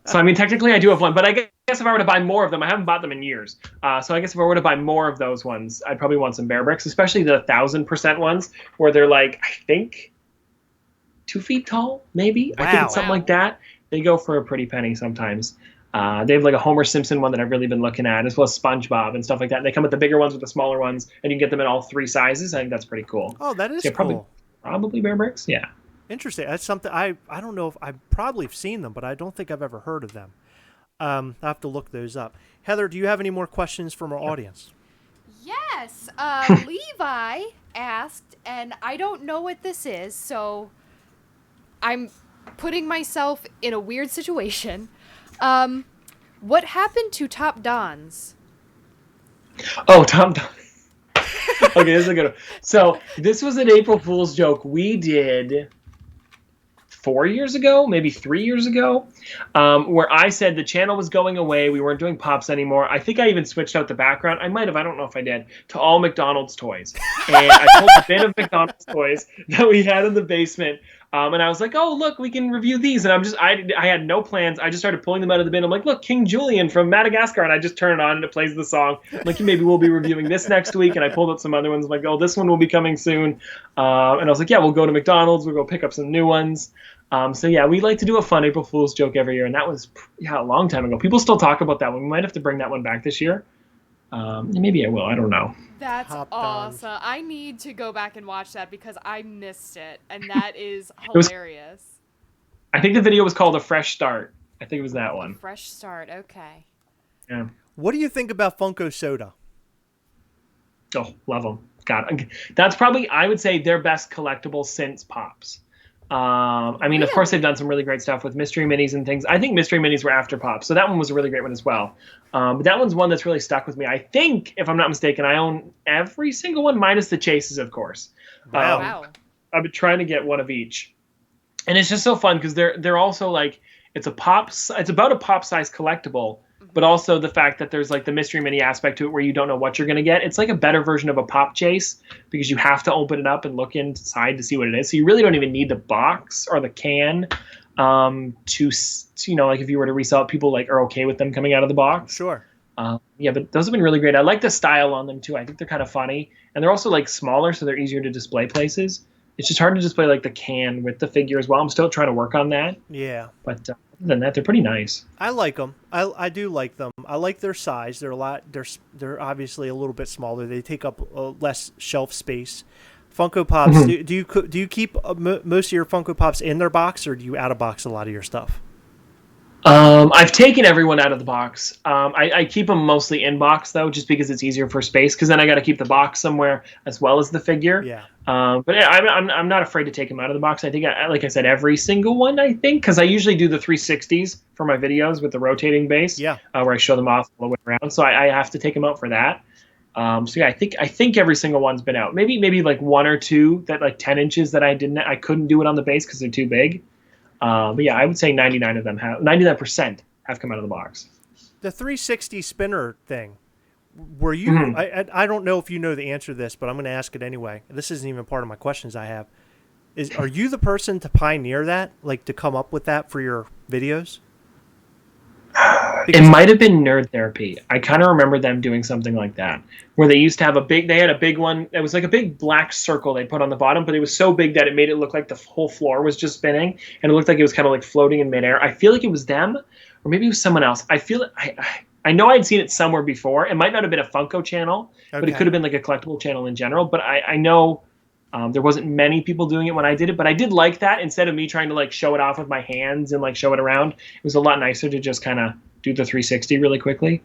So, I mean, technically I do have one, but I guess if I were to buy more of them, I haven't bought them in years. So I guess if I were to buy more of those ones, I'd probably want some bear bricks, especially the 1,000% ones where they're like, I think 2 feet tall, maybe. Wow. I think it's something like that. They go for a pretty penny sometimes. They have like a Homer Simpson one that I've really been looking at, as well as SpongeBob and stuff like that. And they come with the bigger ones with the smaller ones, and you can get them in all 3 sizes. I think that's pretty cool. Oh, that is cool. Probably bear bricks, yeah. Interesting. That's something I don't know if I've probably seen them, but I don't think I've ever heard of them. I'll have to look those up. Heather, do you have any more questions from our audience? Yes. Levi asked, and I don't know what this is, so I'm putting myself in a weird situation. What happened to Top Dons? Oh, Top Dons. Okay, this is a good one. So this was an April Fool's joke we did 4 years ago, maybe 3 years ago, where I said the channel was going away. We weren't doing Pops anymore. I think I even switched out the background. I might have, I don't know if I did, to all McDonald's toys. And I pulled a bin of McDonald's toys that we had in the basement. And I was like, oh, look, we can review these. And I had no plans. I just started pulling them out of the bin. I'm like, look, King Julian from Madagascar. And I just turn it on and it plays the song. I'm like, maybe we'll be reviewing this next week. And I pulled out some other ones. I'm like, oh, this one will be coming soon. And I was like, yeah, we'll go to McDonald's. We'll go pick up some new ones. So yeah, we like to do a fun April Fool's joke every year. And that was a long time ago. People still talk about that one. We might have to bring that one back this year. Maybe I will. I don't know. That's awesome. I need to go back and watch that because I missed it, and that is hilarious. I think the video was called A Fresh Start. I think it was that one. Fresh Start. Okay. Yeah. What do you think about Funko Soda? Oh, love them. God, that's probably, I would say, their best collectible since Pops. I mean, of course, they've done some really great stuff with mystery minis and things. I think mystery minis were after Pops, so that one was a really great one as well. But that one's one that's really stuck with me. I think, if I'm not mistaken, I own every single one minus the chases, of course. Wow. I've been trying to get one of each, and it's just so fun because they're also like it's about a pop size collectible. But also the fact that there's like the mystery mini aspect to it where you don't know what you're going to get. It's like a better version of a pop chase because you have to open it up and look inside to see what it is. So you really don't even need the box or the can to like if you were to resell it, people like are okay with them coming out of the box. Sure. Yeah, but those have been really great. I like the style on them too. I think they're kind of funny. And they're also like smaller, so they're easier to display places. It's just hard to display like the can with the figure as well. I'm still trying to work on that. Yeah. But other than that, they're pretty nice. I like them. I do like them. I like their size. They're obviously a little bit smaller. They take up less shelf space. Funko Pops. Mm-hmm. Do you keep most of your Funko Pops in their box, or do you out of box a lot of your stuff? I've taken everyone out of the box. I keep them mostly in box though, just because it's easier for space. Because then I got to keep the box somewhere as well as the figure. Yeah. But I'm not afraid to take them out of the box. I think, like I said, every single one. I think because I usually do the 360s for my videos with the rotating base. Yeah. Where I show them off all the way around, so I have to take them out for that. So yeah, I think every single one's been out. Maybe like 1 or 2 that like 10 inches that I couldn't do it on the base because they're too big. But yeah, I would say 99% have come out of the box. The 360 spinner thing, were you? I don't know if you know the answer to this, but I'm going to ask it anyway. This isn't even part of my questions I have. Are you the person to pioneer that, like to come up with that for your videos? It might have been Nerd Therapy. I kind of remember them doing something like that, where they used to have they had a big one. It was like a big black circle they put on the bottom, but it was so big that it made it look like the whole floor was just spinning, and it looked like it was kind of like floating in midair. I feel like it was them, or maybe it was someone else. I know I'd seen it somewhere before. It might not have been a Funko channel, but it could have been like a collectible channel in general. But I know there wasn't many people doing it when I did it, but I did like that. Instead of me trying to like show it off with my hands and like show it around, it was a lot nicer to just kind of do the 360 really quickly.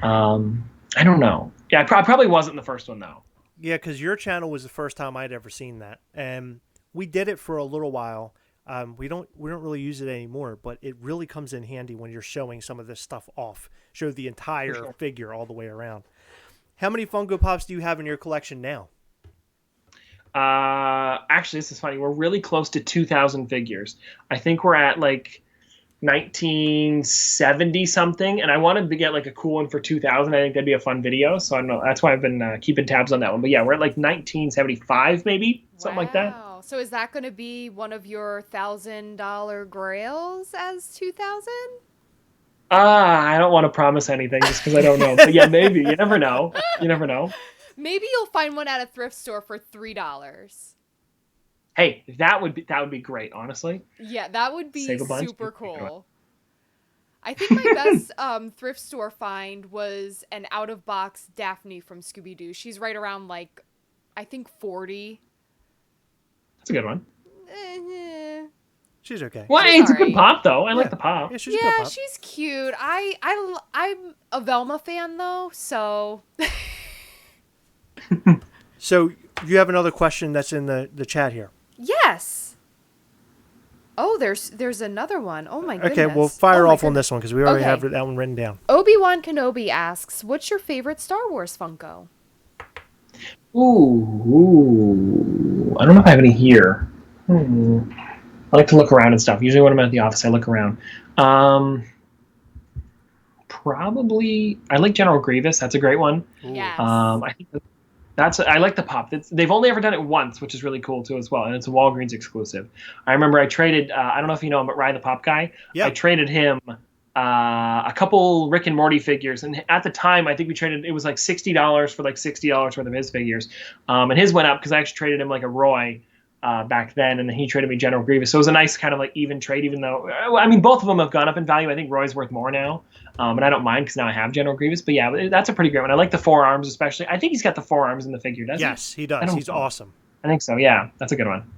I don't know. Yeah, I probably wasn't the first one though. Yeah, because your channel was the first time I'd ever seen that, and we did it for a little while. We don't really use it anymore, but it really comes in handy when you're showing some of this stuff off. Show the entire figure all the way around. How many Funko Pops do you have in your collection now? Actually, this is funny. We're really close to 2,000 figures. I think we're at like 1970 something, and I wanted to get like a cool one for 2000. I think that'd be a fun video, so I don't know. That's why I've been keeping tabs on that one. But yeah, we're at like 1975 maybe, something like that. Wow. So is that going to be one of your $1,000 grails as 2000? I don't want to promise anything just because I don't know. But yeah, maybe. You never know. You never know. Maybe you'll find one at a thrift store for $3. Hey, that would be great, honestly. Yeah, that would be Save a bunch. super cool. I think my best thrift store find was an out-of-box Daphne from Scooby-Doo. She's right around, like, I think 40. That's a good one. She's okay. Well, She's it's a good alright. pop, though. I like the pop. Yeah, she's a good pop. She's cute. I'm a Velma fan, though, so... So you have another question that's in the chat here. Yes. Oh, there's another one. Oh my goodness. Okay, we'll fire off on this one because we already have that one written down. Obi-Wan Kenobi asks, "What's your favorite Star Wars Funko?" Ooh. I don't know if I have any here. I like to look around and stuff. Usually when I'm at the office, I look around. Probably, I like General Grievous. That's a great one. Yes. I think I like the pop. They've only ever done it once, which is really cool too as well, and it's a Walgreens exclusive. I remember I traded. I don't know if you know him, but Ryan the Pop Guy. Yeah. I traded him a couple Rick and Morty figures, and at the time I think we traded. It was like $60 for like $60 worth of his figures, and his went up because I actually traded him like a Roy. Back then, and then he traded me General Grievous. So it was a nice kind of like even trade, even though, I mean, both of them have gone up in value. I think Roy's worth more now, but I don't mind because now I have General Grievous. But yeah, that's a pretty great one. I like the forearms especially. I think he's got the forearms in the figure, doesn't he? Yes, he does. He's awesome. I think so, yeah. That's a good one.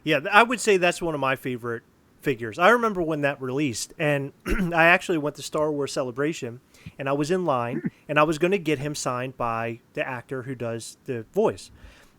Yeah, I would say that's one of my favorite figures. I remember when that released, and I actually went to Star Wars Celebration, and I was in line, and I was going to get him signed by the actor who does the voice.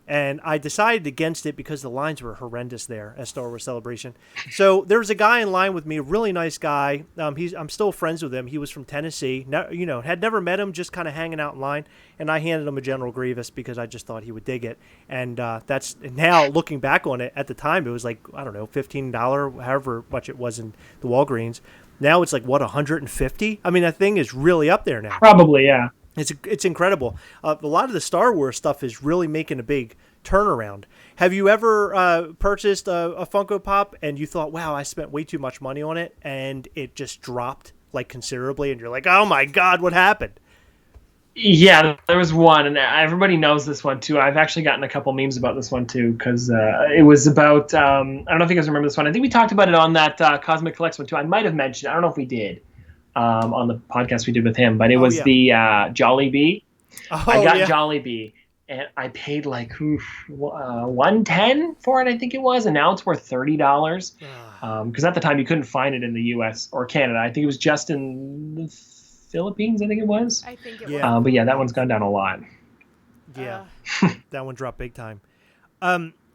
And I decided against it because the lines were horrendous there at Star Wars Celebration. So there was a guy in line with me, a really nice guy. I'm still friends with him. He was from Tennessee. Had never met him, just kind of hanging out in line. And I handed him a General Grievous because I just thought he would dig it. And that's now looking back on it. At the time, it was like, I don't know, $15, however much it was in the Walgreens. Now it's like, what, $150? I mean, that thing is really up there now. Probably, yeah. It's incredible. A lot of the Star Wars stuff is really making a big turnaround. Have you ever purchased a Funko Pop and you thought, wow, I spent way too much money on it, and it just dropped like considerably, and you're like, oh my God, what happened? Yeah, there was one, and everybody knows this one too. I've actually gotten a couple memes about this one too, because it was about, I don't know if you guys remember this one. I think we talked about it on that Cosmic Collects one too. I might have mentioned it. I don't know if we did. On the podcast we did with him, but it was the Jollibee. I got Jollibee, and I paid like $110 for it, I think it was, and now it's worth $30. Because at the time you couldn't find it in the U.S. or Canada. I think it was just in the Philippines. I think it was. I think it was. But yeah, that one's gone down a lot. Yeah, that one dropped big time.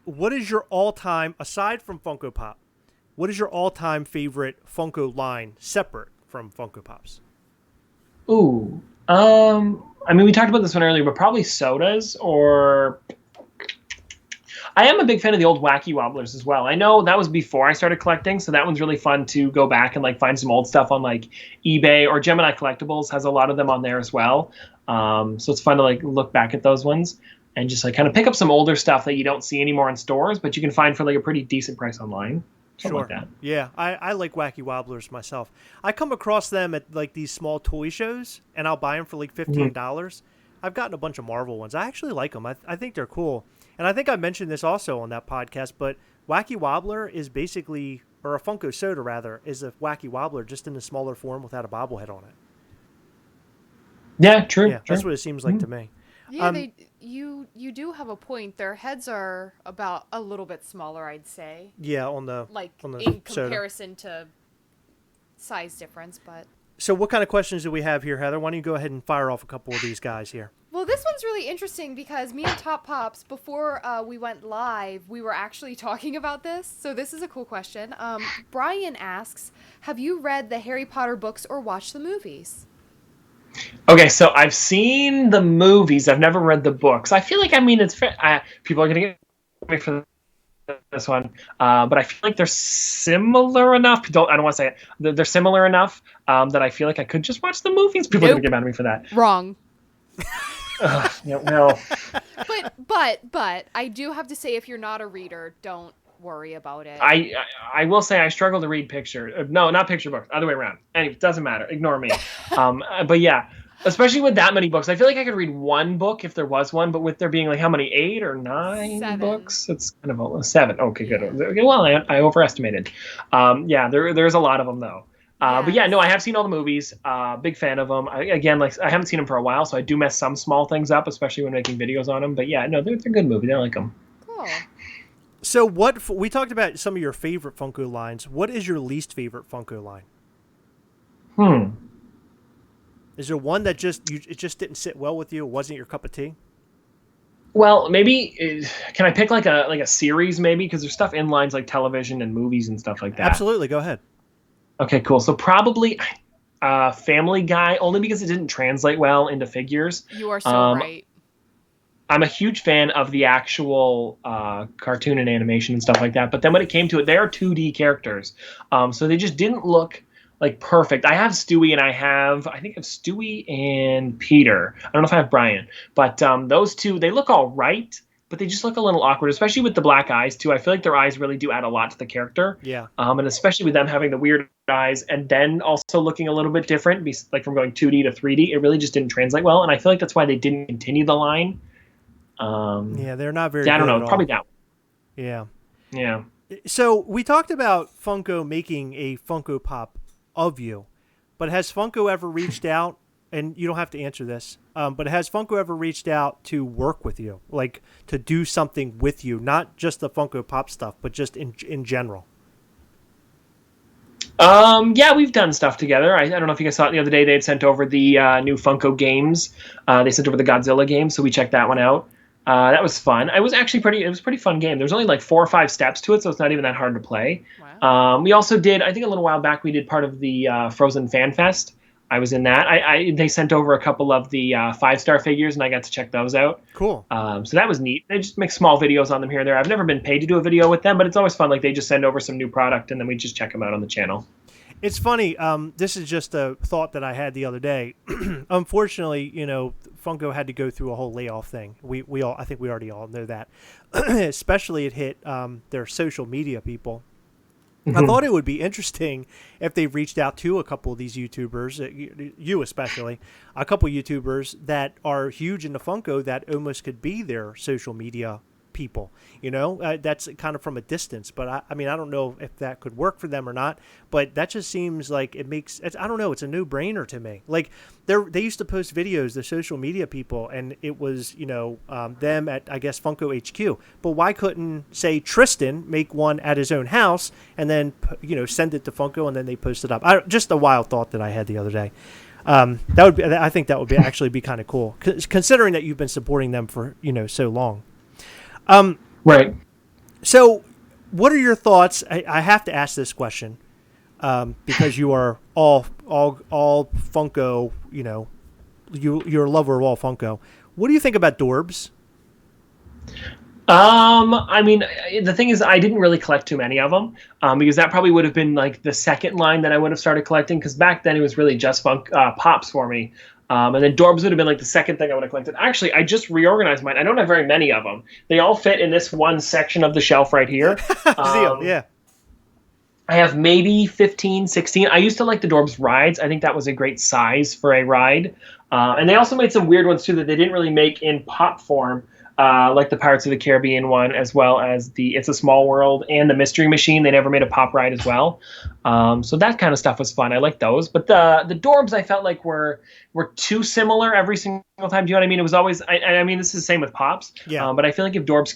What is your all-time, aside from Funko Pop, what is your all-time favorite Funko line separate from Funko Pops? Ooh. I mean, we talked about this one earlier, but probably sodas, or I am a big fan of the old Wacky Wobblers as well. I know that was before I started collecting, so that one's really fun to go back and like find some old stuff on like eBay, or Gemini Collectibles has a lot of them on there as well. So it's fun to like look back at those ones and just like kind of pick up some older stuff that you don't see anymore in stores, but you can find for like a pretty decent price online. Something like that. Yeah, I like Wacky Wobblers myself. I come across them at like these small toy shows, and I'll buy them for like $15. I've gotten a bunch of Marvel ones. I actually like them. I think they're cool. And I think I mentioned this also on that podcast, but Wacky Wobbler is basically, or a Funko Soda rather, is a Wacky Wobbler just in a smaller form without a bobblehead on it. Yeah, true. Yeah, that's what it seems like to me. Yeah, you do have a point. Their heads are about a little bit smaller, I'd say. Yeah, on the in comparison to size difference, but. So what kind of questions do we have here, Heather? Why don't you go ahead and fire off a couple of these guys here? Well, this one's really interesting because me and Top Pops, before we went live, we were actually talking about this. So this is a cool question. Brian asks, have you read the Harry Potter books or watched the movies? Okay, so I've seen the movies. I've never read the books. I feel like, I mean, it's fair. People are going to get me for this one, but I feel like they're similar enough. I don't want to say it. They're similar enough that I feel like I could just watch the movies. People are going to get mad at me for that. Wrong. No. But I do have to say, if you're not a reader, don't worry about it. I will say I struggle to read picture. No, not picture books. Other way around. Anyway, it doesn't matter. Ignore me. But yeah, especially with that many books, I feel like I could read one book if there was one. But with there being like how many, 8 or 9 7 books, it's kind of 7. Okay, good. Okay, well, I overestimated. Yeah, there's a lot of them though. But yeah, no, I have seen all the movies. Big fan of them. I haven't seen them for a while, so I do mess some small things up, especially when making videos on them. But yeah, no, they're good movies. I like them. Cool. So we talked about some of your favorite Funko lines. What is your least favorite Funko line? Is there one that it just didn't sit well with you? It wasn't your cup of tea? Well, maybe can I pick like a series maybe, because there's stuff in lines like television and movies and stuff like that. Absolutely, go ahead. Okay, cool. So probably Family Guy, only because it didn't translate well into figures. You are so right. I'm a huge fan of the actual cartoon and animation and stuff like that. But then when it came to it, they are 2D characters. So they just didn't look like perfect. I have Stewie and I have Stewie and Peter. I don't know if I have Brian. But those two, they look all right. But they just look a little awkward, especially with the black eyes, too. I feel like their eyes really do add a lot to the character. Yeah. And especially with them having the weird eyes and then also looking a little bit different, like from going 2D to 3D, it really just didn't translate well. And I feel like that's why they didn't continue the line. Yeah, they're not very good. I don't know. At probably all. that one. Yeah. Yeah. So we talked about Funko making a Funko Pop of you, but has Funko ever reached out? And you don't have to answer this, but has Funko ever reached out to work with you, like to do something with you, not just the Funko Pop stuff, but just in general? Yeah, we've done stuff together. I don't know if you guys saw it the other day. They had sent over the new Funko games. They sent over the Godzilla game, so we checked that one out. That was fun. It was a pretty fun game. There's only like 4 or 5 steps to it, so it's not even that hard to play. Wow. We also did, I think a little while back, we did part of the Frozen Fan Fest. I was in that. They sent over a couple of the 5-star figures, and I got to check those out. Cool. So that was neat. They just make small videos on them here and there. I've never been paid to do a video with them, but it's always fun. Like they just send over some new product, and then we just check them out on the channel. It's funny. This is just a thought that I had the other day. Unfortunately, Funko had to go through a whole layoff thing. I think we already all know that. Especially it hit their social media people. I thought it would be interesting if they reached out to a couple of these YouTubers, you especially, a couple of YouTubers that are huge into Funko that almost could be their social media people. That's kind of from a distance, but I mean, I don't know if that could work for them or not, but that just seems like I don't know, it's a no-brainer to me. Like they used to post videos, the social media people, and it was, them at, I guess, Funko HQ, but why couldn't, say, Tristan make one at his own house and then, send it to Funko and then they post it up? Just a wild thought that I had the other day. I think that would actually be kind of cool, considering that you've been supporting them for, so long. Right. So what are your thoughts? I have to ask this question, because you are all Funko, you're a lover of all Funko. What do you think about Dorbs? I mean, the thing is, I didn't really collect too many of them, because that probably would have been like the second line that I would have started collecting, because back then it was really just Pops for me. And then Dorbs would have been like the second thing I would have collected. Actually, I just reorganized mine. I don't have very many of them. They all fit in this one section of the shelf right here. Yeah. I have maybe 15, 16. I used to like the Dorbs rides. I think that was a great size for a ride. And they also made some weird ones, too, that they didn't really make in pop form, like the Pirates of the Caribbean one, as well as the It's a Small World and the Mystery Machine. They never made a pop ride as well. So that kind of stuff was fun. I like those. But the Dorbs I felt like were too similar every single time. Do you know what I mean? It was always, I mean, this is the same with Pops. Yeah. But I feel like if Dorbs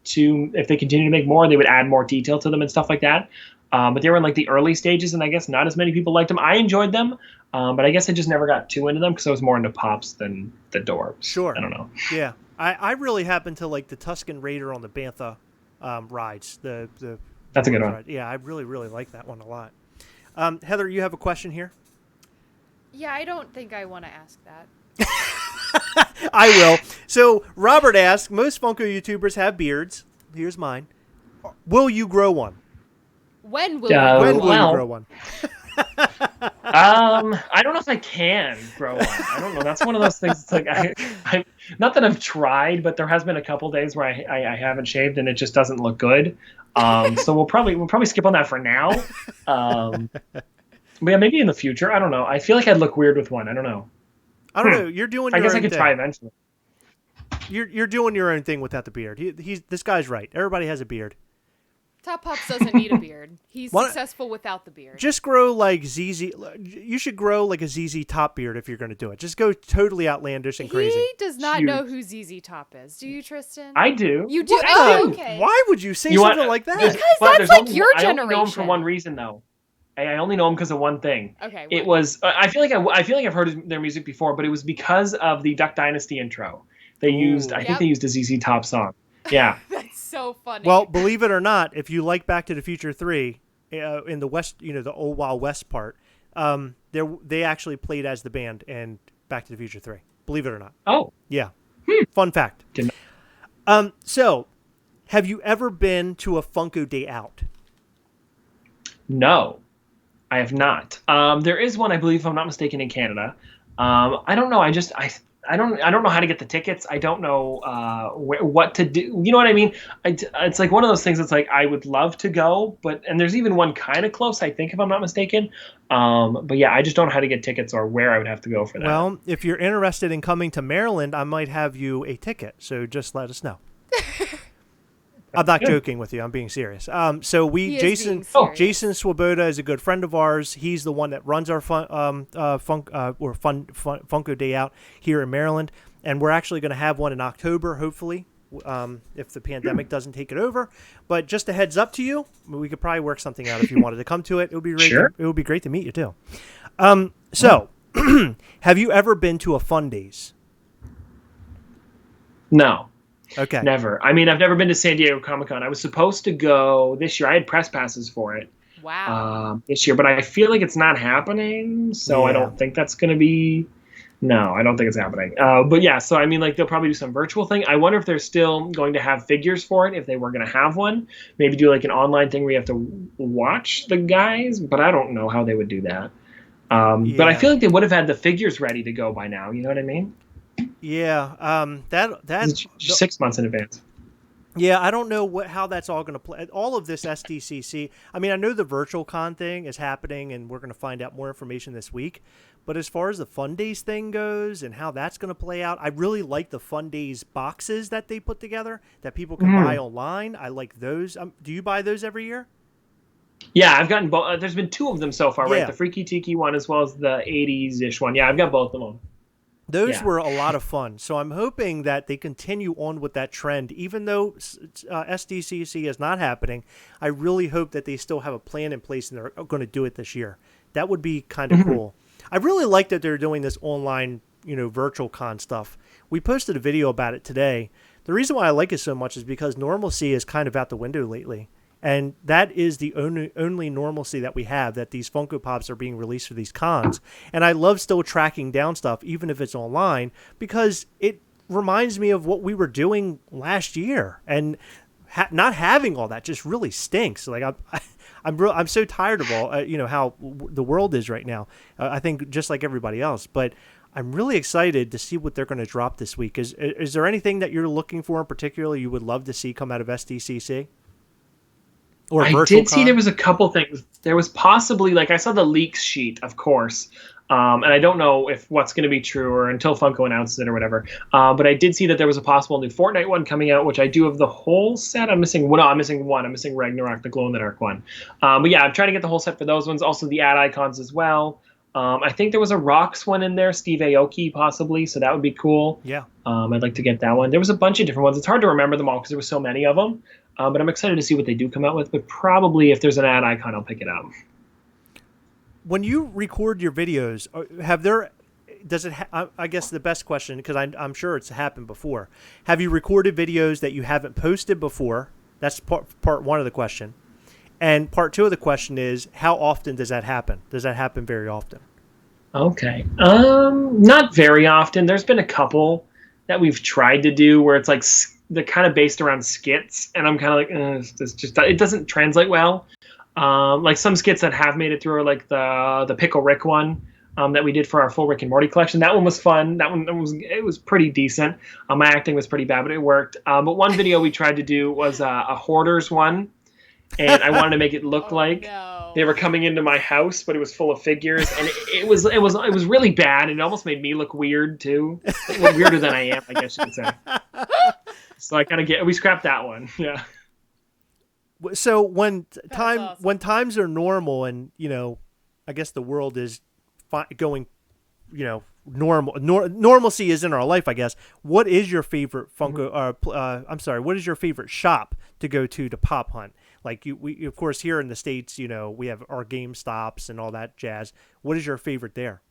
if they continue to make more, they would add more detail to them and stuff like that. But they were in like the early stages, and I guess not as many people liked them. I enjoyed them. But I guess I just never got too into them because I was more into Pops than the Dorbs. Sure. I don't know. Yeah. I really happen to like the Tuscan Raider on the Bantha rides. That's a good one. Ride. Yeah, I really, really like that one a lot. Heather, you have a question here? Yeah, I don't think I want to ask that. I will. So Robert asks, most Funko YouTubers have beards. Here's mine. Will you grow one? When will When will well, you grow one? I don't know if I can grow one. I don't know. That's one of those things. It's like I not that I've tried, but there has been a couple days where I haven't shaved and it just doesn't look good. So we'll probably skip on that for now. But yeah, maybe in the future. I don't know. I feel like I'd look weird with one. I don't know. I don't know. You're doing. I your guess own I could thing. try eventually. You're doing your own thing without the beard. This guy's right. Everybody has a beard. Top Pops doesn't need a beard. He's successful without the beard. Just grow like ZZ. You should grow like a ZZ Top beard if you're going to do it. Just go totally outlandish and crazy. He does not Huge. know who ZZ Top is. Do you, Tristan? I do. You do? Well, Oh, okay. Why would you say something like that? Because but that's there's like your I only know him for generation. one reason, though. I only know him because of one thing. Okay. It was. I feel like I've heard their music before, but it was because of the Duck Dynasty intro. They used. I think they used a ZZ Top song. Yeah. That's so funny. Well, believe it or not, if you like Back to the Future 3, in the West, the old Wild West part, they actually played as the band in Back to the Future 3. Believe it or not. Oh. Yeah. Fun fact. So, have you ever been to a Funko Day Out? No, I have not. There is one, I believe, if I'm not mistaken, in Canada. I don't know. I don't know how to get the tickets. I don't know what to do. You know what I mean? It's like one of those things that's like I would love to go, and there's even one kind of close, I think, if I'm not mistaken. But yeah, I just don't know how to get tickets or where I would have to go for that. Well, if you're interested in coming to Maryland, I might have you a ticket. So just let us know. I'm not joking with you. I'm being serious. So Jason Swoboda is a good friend of ours. He's the one that runs our Funko Day Out here in Maryland, and we're actually going to have one in October, hopefully, if the pandemic doesn't take it over. But just a heads up to you, we could probably work something out if you wanted to come to it. It would be great. Sure. It would be great to meet you too. So, have you ever been to a Fun Days? No. Okay. Never. I mean, I've never been to San Diego Comic-Con. I was supposed to go this year. I had press passes for it. Wow. This year, but I feel like it's not happening, so I don't think that's going to be... No, I don't think it's happening. But yeah, so I mean, like, they'll probably do some virtual thing. I wonder if they're still going to have figures for it, if they were going to have one. Maybe do, like, an online thing where you have to watch the guys, but I don't know how they would do that. But I feel like they would have had the figures ready to go by now, you know what I mean? Yeah, that's 6 months in advance. Yeah, I don't know how that's all going to play. All of this SDCC. I mean, I know the virtual con thing is happening, and we're going to find out more information this week. But as far as the Fun Days thing goes and how that's going to play out, I really like the Fun Days boxes that they put together that people can buy online. I like those. Do you buy those every year? Yeah, I've gotten both. There's been 2 of them so far, right? Yeah. The Freaky Tiki one as well as the 80s-ish one. Yeah, I've got both of them. Those were a lot of fun. So I'm hoping that they continue on with that trend. Even though SDCC is not happening, I really hope that they still have a plan in place and they're going to do it this year. That would be kind of cool. I really like that they're doing this online, virtual con stuff. We posted a video about it today. The reason why I like it so much is because normalcy is kind of out the window lately. And that is the only normalcy that we have, that these Funko Pops are being released for these cons. And I love still tracking down stuff, even if it's online, because it reminds me of what we were doing last year. And not having all that just really stinks. Like I'm so tired of all, how the world is right now. I think just like everybody else. But I'm really excited to see what they're going to drop this week. Is there anything that you're looking for in particular you would love to see come out of SDCC? I did see there was a couple things. There was possibly, I saw the leaks sheet, of course, and I don't know if what's going to be true or until Funko announces it or whatever. But I did see that there was a possible new Fortnite one coming out, which I do have the whole set. I'm missing one. No, I'm missing one. I'm missing Ragnarok, the glow-in-the-dark one. But yeah, I'm trying to get the whole set for those ones. Also the ad icons as well. I think there was a Rocks one in there, Steve Aoki possibly, so that would be cool. Yeah. I'd like to get that one. There was a bunch of different ones. It's hard to remember them all because there were so many of them. But I'm excited to see what they do come out with. But probably if there's an ad icon, I'll pick it up. when you record your videos, have there? Does it? I guess the best question, because I'm sure it's happened before. Have you recorded videos that you haven't posted before? That's part one of the question. And part two of the question is, how often does that happen? Does that happen very often? Okay. Not very often. There's been a couple that we've tried to do where it's like they're kind of based around skits, and I'm kind of like, this just it doesn't translate well. Like some skits that have made it through are like the Pickle Rick one that we did for our full Rick and Morty collection. That one was fun. That one it was pretty decent. My acting was pretty bad, but it worked. But one video we tried to do was a Hoarders one, and I wanted to make it look like they were coming into my house, but it was full of figures, and it was really bad, and it almost made me look weird too, weirder than I am, I guess you could say. So we scrapped that one. Yeah. So when awesome. when times are normal, and I guess the world is going, normalcy is in our life, I guess. What is your favorite Funko? I'm sorry. What is your favorite shop to go to pop hunt? Like we of course here in the States, we have our GameStops and all that jazz. What is your favorite there?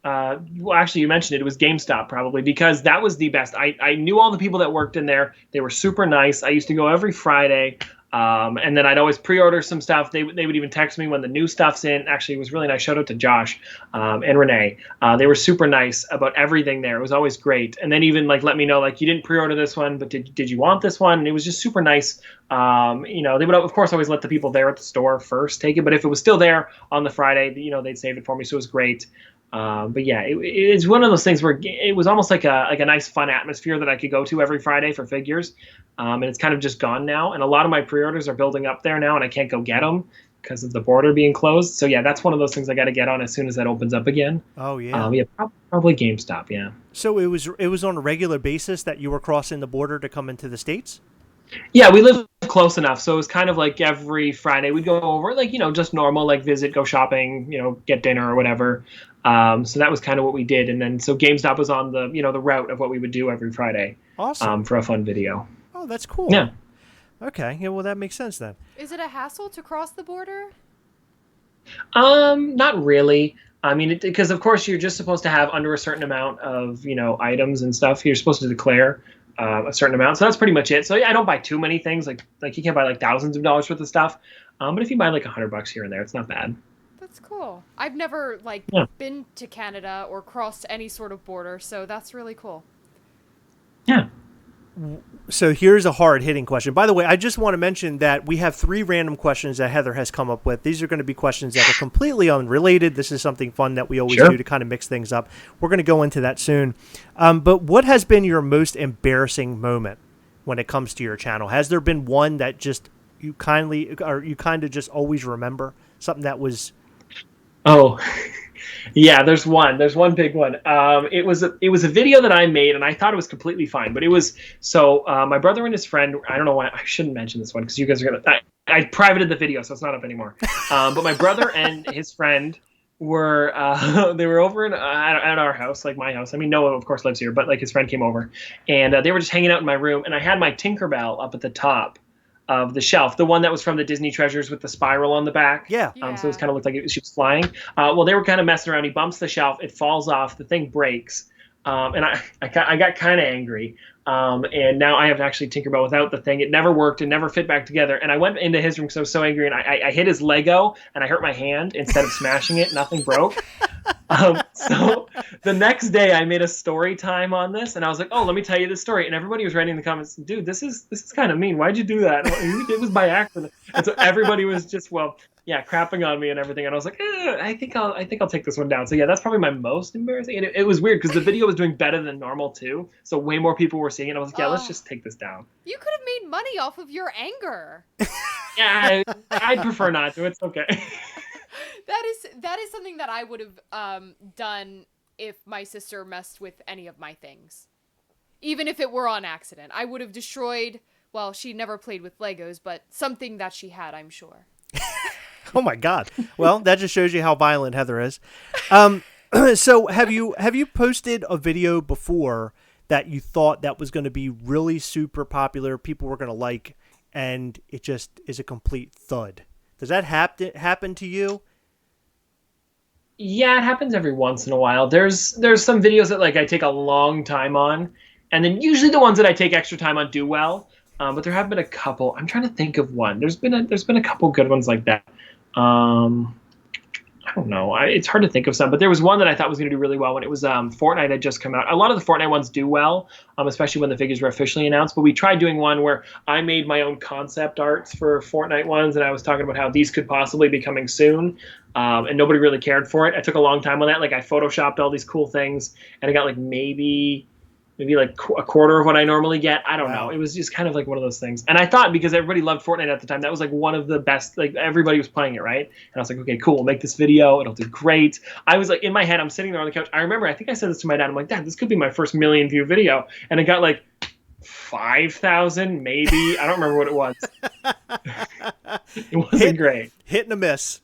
Well, actually, you mentioned it was GameStop probably, because that was the best. I knew all the people that worked in there. They were super nice. I used to go every Friday. And then I'd always pre-order some stuff. They would even text me when the new stuff's in. Actually, it was really nice. Shout out to Josh and Renee. They were super nice about everything there. It was always great. And then even let me know, you didn't pre-order this one, but did you want this one? And it was just super nice. They would, of course, always let the people there at the store first take it. But if it was still there on the Friday, they'd save it for me. So it was great. But yeah, it's one of those things where it was almost like a nice fun atmosphere that I could go to every Friday for figures. And it's kind of just gone now. And a lot of my pre-orders are building up there now, and I can't go get them because of the border being closed. So yeah, that's one of those things I got to get on as soon as that opens up again. Oh yeah. Yeah, probably GameStop. Yeah. So it was on a regular basis that you were crossing the border to come into the States? Yeah, we live close enough, so it was kind of like every Friday we'd go over, just normal, visit, go shopping, get dinner or whatever. So that was kind of what we did, and then so GameStop was on the the route of what we would do every Friday. Awesome. For a fun video. Oh, that's cool. Yeah. Okay. Yeah. Well, that makes sense then. Is it a hassle to cross the border? Not really. I mean, because of course you're just supposed to have under a certain amount of items and stuff. You're supposed to declare a certain amount, so that's pretty much it. So yeah, I don't buy too many things. Like you can't buy thousands of dollars worth of stuff. But if you buy $100 here and there, it's not bad. That's cool. I've never been to Canada or crossed any sort of border, so that's really cool. Yeah. So here's a hard-hitting question. By the way, I just want to mention that we have 3 random questions that Heather has come up with. These are going to be questions that are completely unrelated. This is something fun that we always do to kind of mix things up. Of going to go into that soon. But what has been your most embarrassing moment when it comes to your channel? Has there been one that just you kind of just always remember? Something that was... Oh, yeah, there's one big one. It was a video that I made, and I thought it was completely fine, but it was, my brother and his friend, I don't know why, I shouldn't mention this one because you guys are I privated the video, so it's not up anymore. But my brother and his friend were, they were over at our house, my house. I mean, Noah, of course, lives here, but his friend came over, and they were just hanging out in my room, and I had my Tinkerbell up at the top of the shelf, the one that was from the Disney Treasures with the spiral on the back. Yeah. So it kind of looked like she was flying. Well, they were kind of messing around. He bumps the shelf. It falls off. The thing breaks. And I got kind of angry. And now I have actually Tinkerbell without the thing. It never worked. It never fit back together. And I went into his room because I was so angry. And I hit his Lego and I hurt my hand. Instead of smashing it, nothing broke. So the next day I made a story time on this, and I was like, "Oh, let me tell you this story." And everybody was writing in the comments, "Dude, this is kind of mean. Why'd you do that?" It was by accident. And so everybody was just, crapping on me and everything. And I was like, I think I'll take this one down. So yeah, that's probably my most embarrassing. And it was weird because the video was doing better than normal too. So way more people were seeing it. I was like, yeah, let's just take this down. You could have made money off of your anger. Yeah, I'd prefer not to. It's okay. That is something that I would have done if my sister messed with any of my things. Even if it were on accident. I would have destroyed, well, she never played with Legos, but something that she had, I'm sure. Oh my God. Well, that just shows you how violent Heather is. So have you posted a video before that you thought that was going to be really super popular, people were going to like, and it just is a complete thud? Does that happen to you? Yeah, it happens every once in a while. There's some videos that like I take a long time on, and then usually the ones that I take extra time on do well. But there have been a couple. I'm trying to think of one. There's been a couple good ones like that. Um, I don't know. It's hard to think of some, but there was one that I thought was going to do really well when it was Fortnite had just come out. A lot of the Fortnite ones do well, especially when the figures were officially announced. But we tried doing one where I made my own concept arts for Fortnite ones, and I was talking about how these could possibly be coming soon, and nobody really cared for it. I took a long time on that. Like I photoshopped all these cool things, and I got like maybe like a quarter of what I normally get. I don't know. It was just kind of like one of those things. And I thought because everybody loved Fortnite at the time, that was like one of the best, like everybody was playing it, right? And I was like, okay, cool, we'll make this video. It'll do great. I was like, in my head, I'm sitting there on the couch. I remember, I think I said this to my dad. I'm like, Dad, this could be my first million view video. And it got like 5,000, maybe. I don't remember what it was. It wasn't great. Hit and a miss.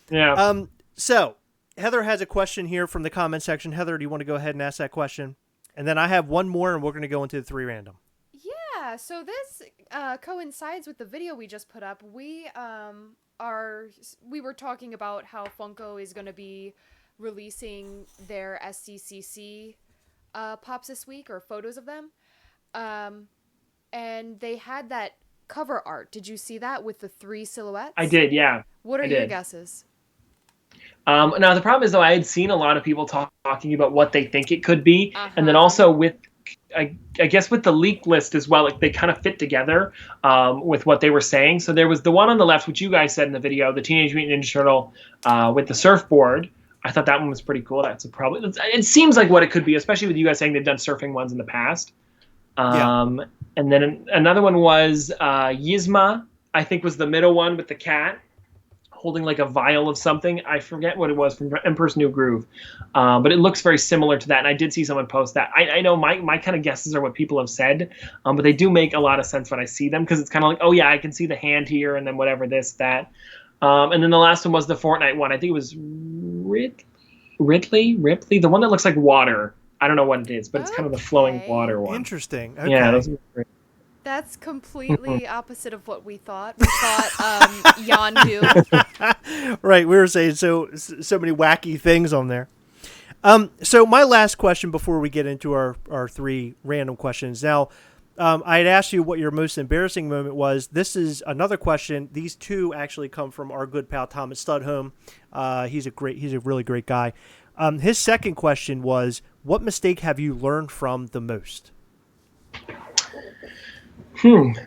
Yeah. So Heather has a question here from the comment section. Heather, do you want to go ahead and ask that question? And then I have one more, and we're going to go into the 3 random. Yeah, so this coincides with the video we just put up. We were talking about how Funko is going to be releasing their SCCC pops this week, or photos of them. And they had that cover art. Did you see that with the 3 silhouettes? I did, yeah. What are your guesses? Now, the problem is, though, I had seen a lot of people talking about what they think it could be. And then also with, I guess with the leak list as well, like they kind of fit together with what they were saying. So there was the one on the left, which you guys said in the video, the Teenage Mutant Ninja Turtle with the surfboard. I thought that one was pretty cool. It seems like what it could be, especially with you guys saying they've done surfing ones in the past. And then another one was Yzma, I think was the middle one with the cat holding like a vial of something. I forget what it was from Emperor's New Groove. But it looks very similar to that. And I did see someone post that. I know my kind of guesses are what people have said, but they do make a lot of sense when I see them, because it's kind of like, oh yeah, I can see the hand here and then whatever, this, that. And then the last one was the Fortnite one. I think it was Ripley, the one that looks like water. I don't know what it is, but it's kind of the flowing water one. Interesting. Okay. Yeah, those are great. That's completely opposite of what we thought. We thought Yondu. Right, we were saying so many wacky things on there. So my last question before we get into our 3 random questions. Now, I had asked you what your most embarrassing moment was. This is another question. These 2 actually come from our good pal Thomas Studholm. He's a really great guy. His second question was, what mistake have you learned from the most?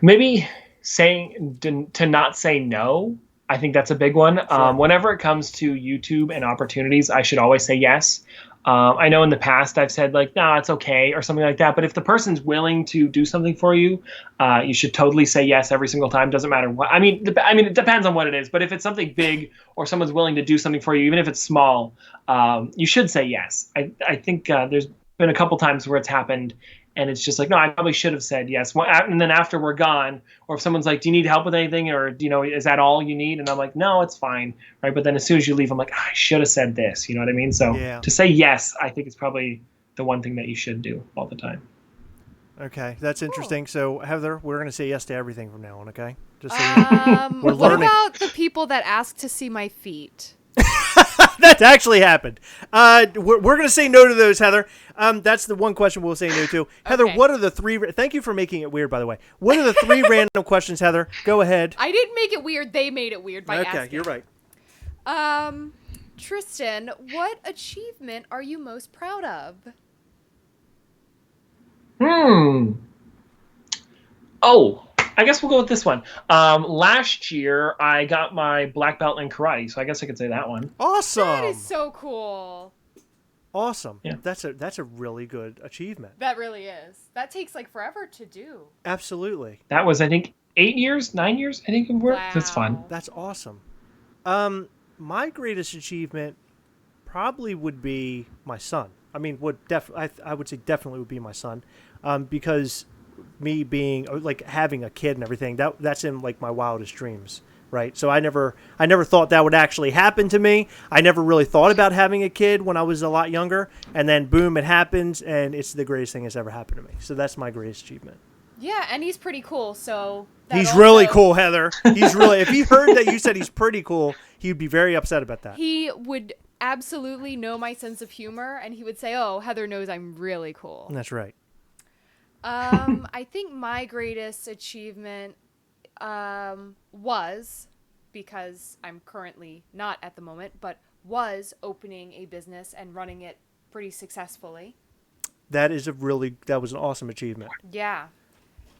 Maybe saying to not say no. I think that's a big one. Sure. Whenever it comes to YouTube and opportunities, I should always say yes. I know in the past I've said like, no, it's okay, or something like that. But if the person's willing to do something for you, you should totally say yes every single time. Doesn't matter what. I mean, it depends on what it is. But if it's something big or someone's willing to do something for you, even if it's small, you should say yes. I think there's been a couple times where it's happened, and it's just like, no, I probably should have said yes. And then after we're gone, or if someone's like, do you need help with anything? Or, is that all you need? And I'm like, no, it's fine. Right. But then as soon as you leave, I'm like, I should have said this. You know what I mean? So To say yes, I think it's probably the one thing that you should do all the time. Okay. That's interesting. So Heather, we're going to say yes to everything from now on. Okay. Just so we're learning. What about the people that ask to see my feet? That actually happened. We're going to say no to those, Heather. That's the one question we'll say no to. Heather, What are the 3... Thank you for making it weird, by the way. What are the 3 random questions, Heather? Go ahead. I didn't make it weird. They made it weird by asking. Okay, you're right. Tristan, what achievement are you most proud of? Oh, I guess we'll go with this one. Last year, I got my black belt in karate, so I guess I could say that one. Awesome. That is so cool. Awesome. Yeah. That's a really good achievement. That really is. That takes like forever to do. Absolutely. That was, I think, 9 years, I think it worked. Wow. That's fun. That's awesome. My greatest achievement probably would be my son. I mean, I would say definitely would be my son, because me being like having a kid and everything, that's in like my wildest dreams, right? So I never thought that would actually happen to me. I never really thought about having a kid when I was a lot younger, and then boom, it happens, and it's the greatest thing that's ever happened to me. So that's my greatest achievement. Yeah, and he's pretty cool, so he's really cool, Heather. He's really, if he heard that you said he's pretty cool, he'd be very upset about that. He would absolutely know my sense of humor, and he would say, "Oh, Heather knows I'm really cool." That's right. I think my greatest achievement was, because I'm currently not at the moment, but was opening a business and running it pretty successfully. That was an awesome achievement. Yeah.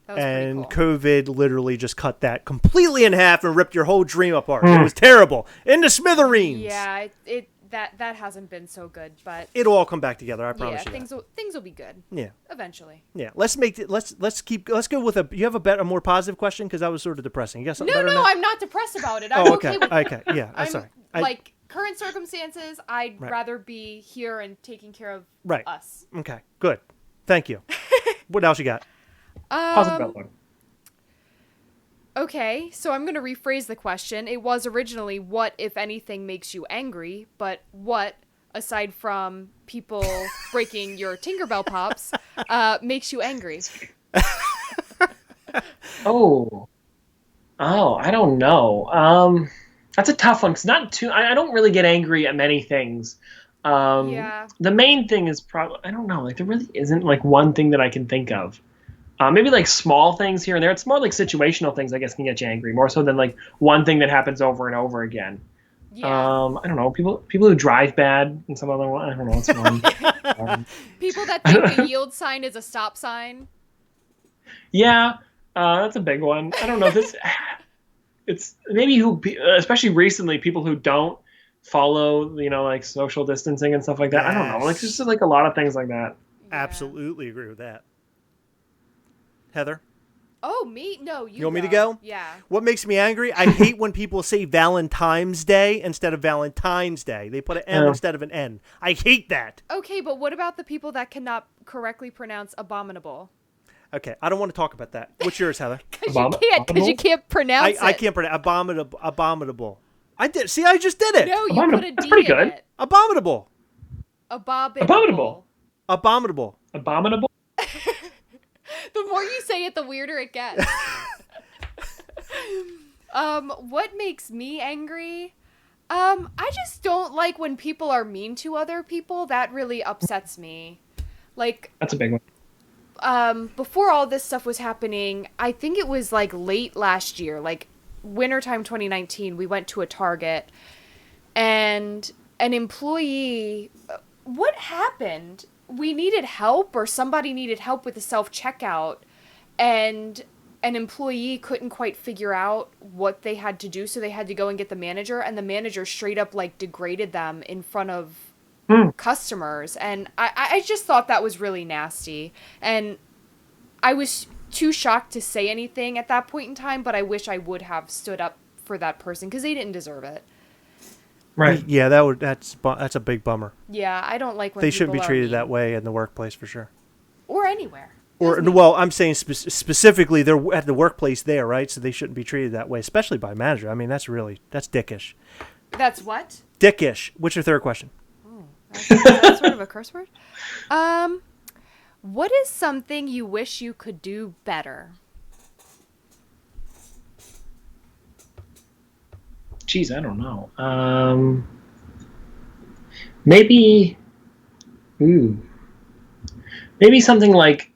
That was And pretty cool. COVID literally just cut that completely in half and ripped your whole dream apart. It was terrible. Into smithereens. Yeah, that hasn't been so good, but It'll all come back together. I promise yeah, you. things will be good. Yeah. Eventually. Yeah. Let's go with you have a more positive question, because that was sort of depressing. You got something better No, than that? I'm not depressed about it. I'm okay with it. Okay. Yeah. I'm sorry. Like current circumstances, I'd rather be here and taking care of us. Okay. Good. Thank you. What else you got? Positive outlook. Okay, so I'm going to rephrase the question. It was originally, what, if anything, makes you angry? But what, aside from people breaking your Tinkerbell pops, makes you angry? Oh, I don't know. That's a tough one, because I don't really get angry at many things. Yeah. The main thing is probably, I don't know, like there really isn't like one thing that I can think of. Maybe like small things here and there. It's more like situational things, I guess, can get you angry more so than like one thing that happens over and over again. Yeah. I don't know, people who drive bad and some other one. I don't know what's one. People that think the yield sign is a stop sign. Yeah, that's a big one. I don't know this. It's maybe especially recently, people who don't follow, like social distancing and stuff like that. Yes. I don't know, like just like a lot of things like that. Yeah. Absolutely agree with that. Heather? Oh, me? No, you want me to go? Yeah. What makes me angry? I hate when people say Valentine's Day instead of Valentine's Day. They put an M instead of an N. I hate that. Okay, but what about the people that cannot correctly pronounce abominable? Okay, I don't want to talk about that. What's yours, Heather? Because you can't pronounce it. I can't pronounce abominable. I did. See, I just did it. No, you put a D pretty in good. it. Abominable. Abominable. Abominable. Abominable. The more you say it, the weirder it gets. What makes me angry? I just don't like when people are mean to other people. That really upsets me. Like, That's a big one. Before all this stuff was happening, I think it was like late last year, like wintertime 2019, we went to a Target and an employee, what happened? We needed help, or somebody needed help with the self-checkout, and an employee couldn't quite figure out what they had to do, so they had to go and get the manager, and the manager straight up like degraded them in front of customers, and I just thought that was really nasty, and I was too shocked to say anything at that point in time, but I wish I would have stood up for that person, because they didn't deserve it. Right. Yeah, that's a big bummer. Yeah, I don't like when They people shouldn't be are treated mean. that way in the workplace for sure. Or anywhere. Or well, I'm saying specifically they're at the workplace there, right? So they shouldn't be treated that way, especially by a manager. I mean, that's dickish. That's what? Dickish. What's your third question? Is that sort of a curse word? What is something you wish you could do better? Geez, I don't know. Maybe something like,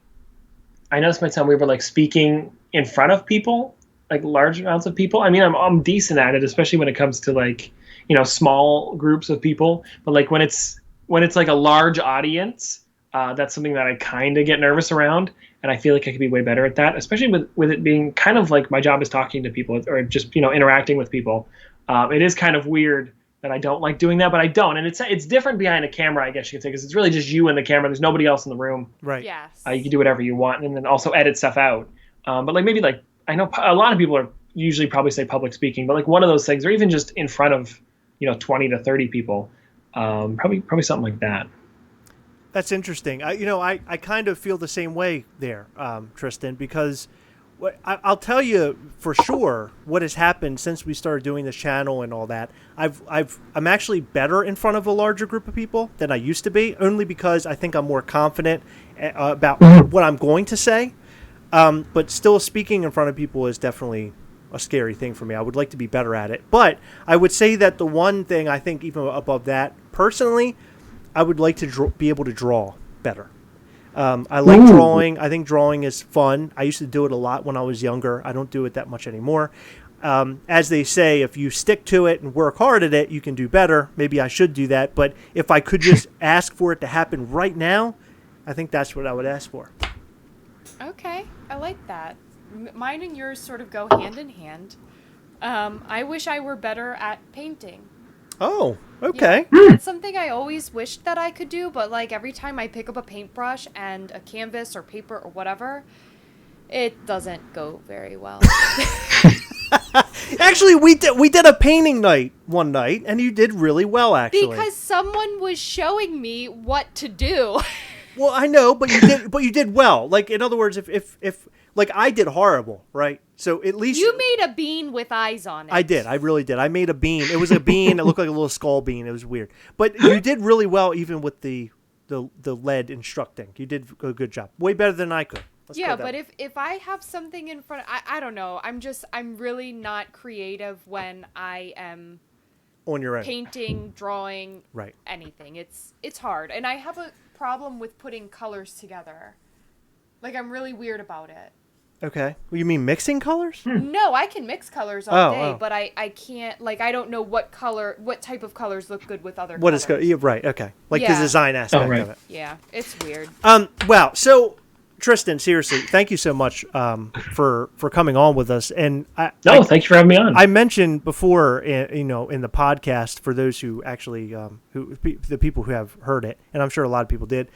I know this might sound weird, but like speaking in front of people, like large amounts of people. I mean, I'm decent at it, especially when it comes to like, small groups of people. But like when it's like a large audience, that's something that I kind of get nervous around, and I feel like I could be way better at that, especially with it being kind of like my job is talking to people or just interacting with people. It is kind of weird that I don't like doing that, but I don't, and it's different behind a camera, I guess you could say, because it's really just you and the camera. There's nobody else in the room. Right. Yes. You can do whatever you want, and then also edit stuff out. But like maybe like I know a lot of people are usually probably say public speaking, but like one of those things, or even just in front of 20 to 30 people, probably something like that. That's interesting. I kind of feel the same way there, Tristan, because I'll tell you for sure what has happened since we started doing this channel and all that. I'm actually better in front of a larger group of people than I used to be, only because I think I'm more confident about what I'm going to say. But still, speaking in front of people is definitely a scary thing for me. I would like to be better at it. But I would say that the one thing I think even above that, personally, I would like to be able to draw better. I like drawing. I think drawing is fun. I used to do it a lot when I was younger. I don't do it that much anymore. As they say, if you stick to it and work hard at it, you can do better. Maybe I should do that. But if I could just ask for it to happen right now, I think that's what I would ask for. Okay, I like that. Mine and yours sort of go hand in hand. I wish I were better at painting. Oh, okay. Yeah, it's something I always wished that I could do, but like every time I pick up a paintbrush and a canvas or paper or whatever, it doesn't go very well. Actually, we did a painting night one night, and you did really well, actually. Because someone was showing me what to do. Well, I know, but you did well. Like, in other words, if like I did horrible, right? So at least you made a bean with eyes on it. I did. I really did. I made a bean. It was a bean. It looked like a little skull bean. It was weird, but you did really well, even with the lead instructing. You did a good job. Way better than I could. Yeah, but if I have something in front, I don't know. I'm really not creative when I am on your own painting, drawing, right? Anything. It's hard, and I have a problem with putting colors together. Like, I'm really weird about it. Okay. Well, you mean mixing colors? No, I can mix colors all day, but I can't, like, I don't know what type of colors look good with other colors. What is good? Yeah, right. Okay. Like the design aspect of it. Yeah, it's weird. Wow. So, Tristan, seriously, thank you so much for coming on with us. And thank you for having me on. I mentioned before, in the podcast, for those who actually, the people who have heard it, and I'm sure a lot of people did,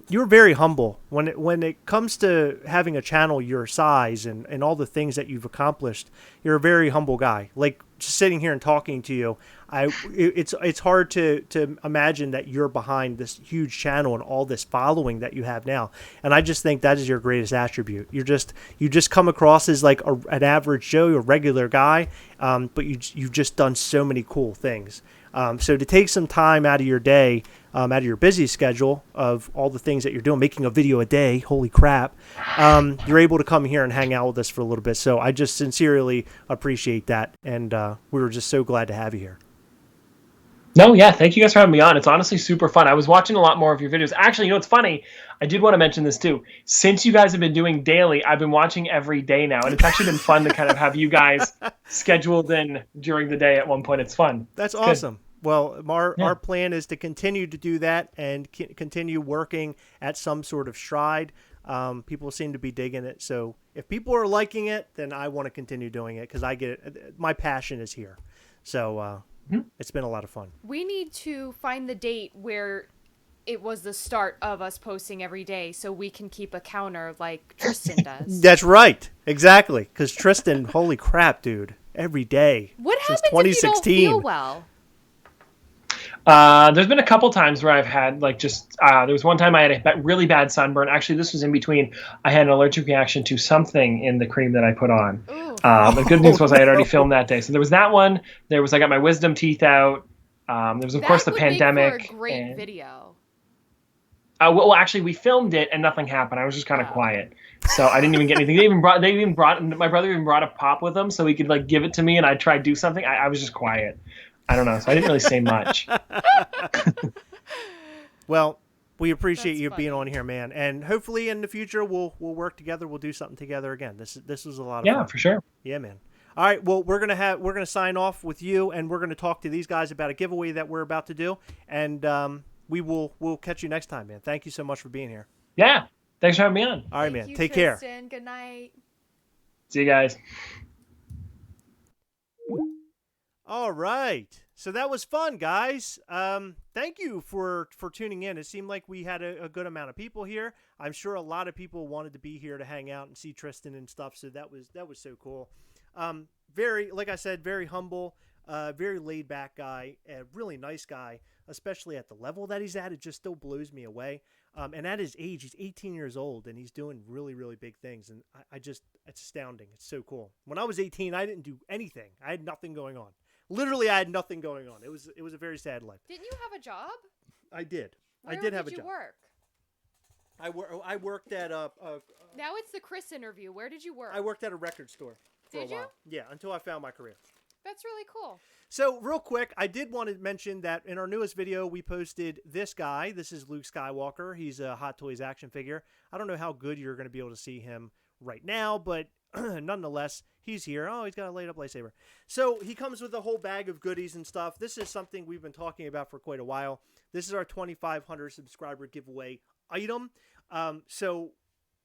you're very humble when it comes to having a channel your size and all the things that you've accomplished. You're a very humble guy. Like, just sitting here and talking to you, it's hard to imagine that you're behind this huge channel and all this following that you have now. And I just think that is your greatest attribute. You just come across as like an average Joe, a regular guy, but you've just done so many cool things. So to take some time out of your day, out of your busy schedule of all the things that you're doing, making a video a day, holy crap, you're able to come here and hang out with us for a little bit. So I just sincerely appreciate that. And we were just so glad to have you here. No, yeah, thank you guys for having me on. It's honestly super fun. I was watching a lot more of your videos. Actually, you know what's funny? I did want to mention this too. Since you guys have been doing daily, I've been watching every day now, and it's actually been fun to kind of have you guys scheduled in during the day at one point. It's fun. That's awesome. Well, our plan is to continue to do that and continue working at some sort of stride. People seem to be digging it. So if people are liking it, then I want to continue doing it because I get it. My passion is here. So it's been a lot of fun. We need to find the date where it was the start of us posting every day so we can keep a counter like Tristan does. That's right. Exactly. Because Tristan, holy crap, dude, every day. What since happens 2016. if you don't feel well? There's been a couple times where I've had like there was one time I had a really bad sunburn. Actually, this was in between. I had an allergic reaction to something in the cream that I put on. The good news was I had already filmed that day. So there was that one. There was I got my wisdom teeth out. There was of course the pandemic. Make for a great video. Well, actually, we filmed it and nothing happened. I was just kind of quiet, so I didn't even get anything. My brother even brought a pop with him so he could like give it to me, and I tried to do something. I was just quiet. I don't know, so I didn't really say much. Well, we appreciate you being on here, man, and hopefully in the future we'll work together. We'll do something together again. This was a lot of fun. Yeah, for sure. Yeah, man. All right, well, we're gonna sign off with you, and we're gonna talk to these guys about a giveaway that we're about to do, and we'll catch you next time, man. Thank you so much for being here. Yeah, thanks for having me on. All right, man. Thank you, Take Tristan. care. Good night. See you guys. All right. So that was fun, guys. Thank you for tuning in. It seemed like we had a good amount of people here. I'm sure a lot of people wanted to be here to hang out and see Tristan and stuff. So that was so cool. Very, like I said, very humble, very laid back guy, a really nice guy, especially at the level that he's at. It just still blows me away. And at his age, he's 18 years old and he's doing really, really big things. And it's astounding. It's so cool. When I was 18, I didn't do anything. I had nothing going on. Literally, I had nothing going on. It was a very sad life. Didn't you have a job? I did. Where I did have a job. Where did you work? I worked at Now it's the Chris interview. Where did you work? I worked at a record store. for Did a while. you? Yeah, until I found my career. That's really cool. So real quick, I did want to mention that in our newest video, we posted this guy. This is Luke Skywalker. He's a Hot Toys action figure. I don't know how good you're going to be able to see him right now, but nonetheless, he's here. Oh, he's got a light up lightsaber. So he comes with a whole bag of goodies and stuff. This is something we've been talking about for quite a while. This is our 2,500 subscriber giveaway item. So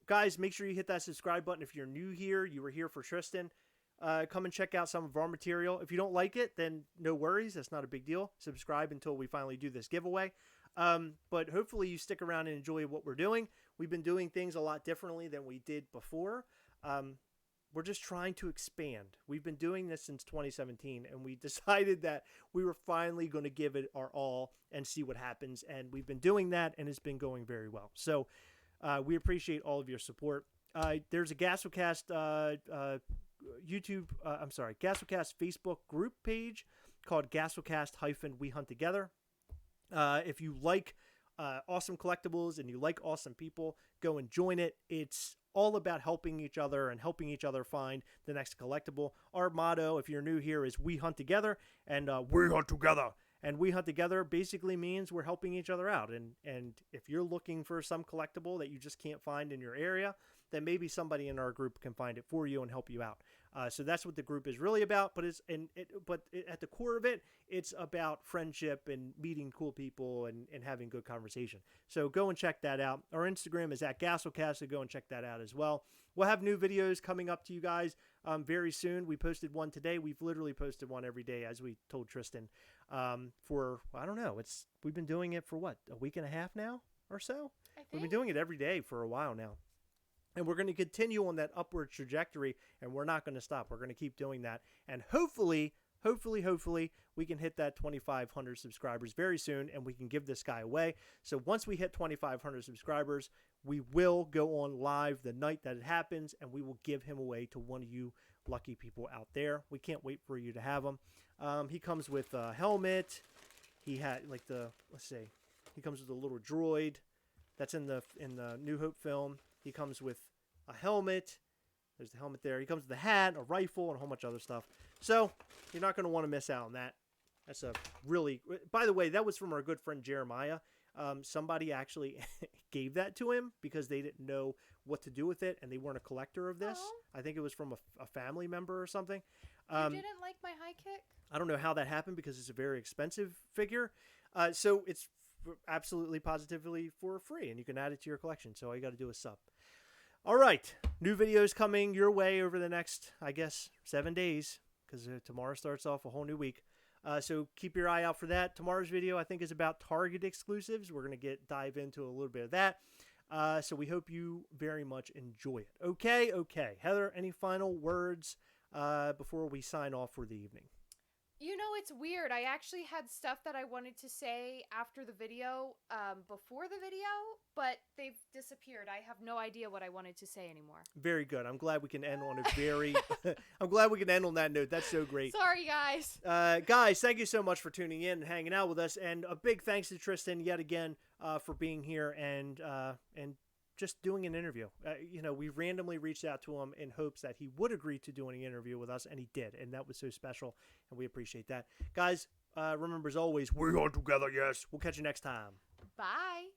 guys, make sure you hit that subscribe button. If you're new here, you were here for Tristan. Come and check out some of our material. If you don't like it, then no worries. That's not a big deal. Subscribe until we finally do this giveaway. But hopefully you stick around and enjoy what we're doing. We've been doing things a lot differently than we did before. We're just trying to expand. We've been doing this since 2017, and we decided that we were finally going to give it our all and see what happens. And we've been doing that, and it's been going very well. So we appreciate all of your support. There's a Gastlecast Gastlecast Facebook group page called Gastlecast We Hunt Together. If you like awesome collectibles and you like awesome people, go and join it. It's all about helping each other and helping each other find the next collectible. Our motto, if you're new here, is We Hunt Together, and we hunt together. And We Hunt Together basically means we're helping each other out. And if you're looking for some collectible that you just can't find in your area, then maybe somebody in our group can find it for you and help you out. So that's what the group is really about. But at the core of it, it's about friendship and meeting cool people and having good conversation. So go and check that out. Our Instagram is at Gastlecast, so go and check that out as well. We'll have new videos coming up to you guys very soon. We posted one today. We've literally posted one every day, as we told Tristan. For, I don't know, we've been doing it for what, a week and a half now or so? We've been doing it every day for a while now. And we're going to continue on that upward trajectory, and we're not going to stop. We're going to keep doing that. And hopefully, we can hit that 2,500 subscribers very soon, and we can give this guy away. So once we hit 2,500 subscribers, we will go on live the night that it happens, and we will give him away to one of you lucky people out there. We can't wait for you to have him. He comes with a helmet. He had, like, he comes with a little droid that's in the New Hope film. He comes with a helmet. There's the helmet there. He comes with a hat, a rifle, and a whole bunch of other stuff. So you're not going to want to miss out on that. That's a really... By the way, that was from our good friend Jeremiah. Somebody actually gave that to him because they didn't know what to do with it, and they weren't a collector of this. Aww. I think it was from a family member or something. You didn't like my high kick? I don't know how that happened because it's a very expensive figure. So it's absolutely positively for free, and you can add it to your collection. So all you got to do is sub. All right, new videos coming your way over the next, I guess, 7 days, because tomorrow starts off a whole new week. So keep your eye out for that. Tomorrow's video, I think, is about Target exclusives. We're going to dive into a little bit of that. So we hope you very much enjoy it. Okay. Heather, any final words before we sign off for the evening? You know, it's weird. I actually had stuff that I wanted to say after the video, before the video, but they've disappeared. I have no idea what I wanted to say anymore. Very good. I'm glad we can end on a very... I'm glad we can end on that note. That's so great. Sorry, guys. Guys, thank you so much for tuning in and hanging out with us. And a big thanks to Tristan yet again for being here and just doing an interview. We randomly reached out to him in hopes that he would agree to doing an interview with us, and he did, and that was so special, and we appreciate that. Guys, remember, as always, we're all together, yes. We'll catch you next time. Bye.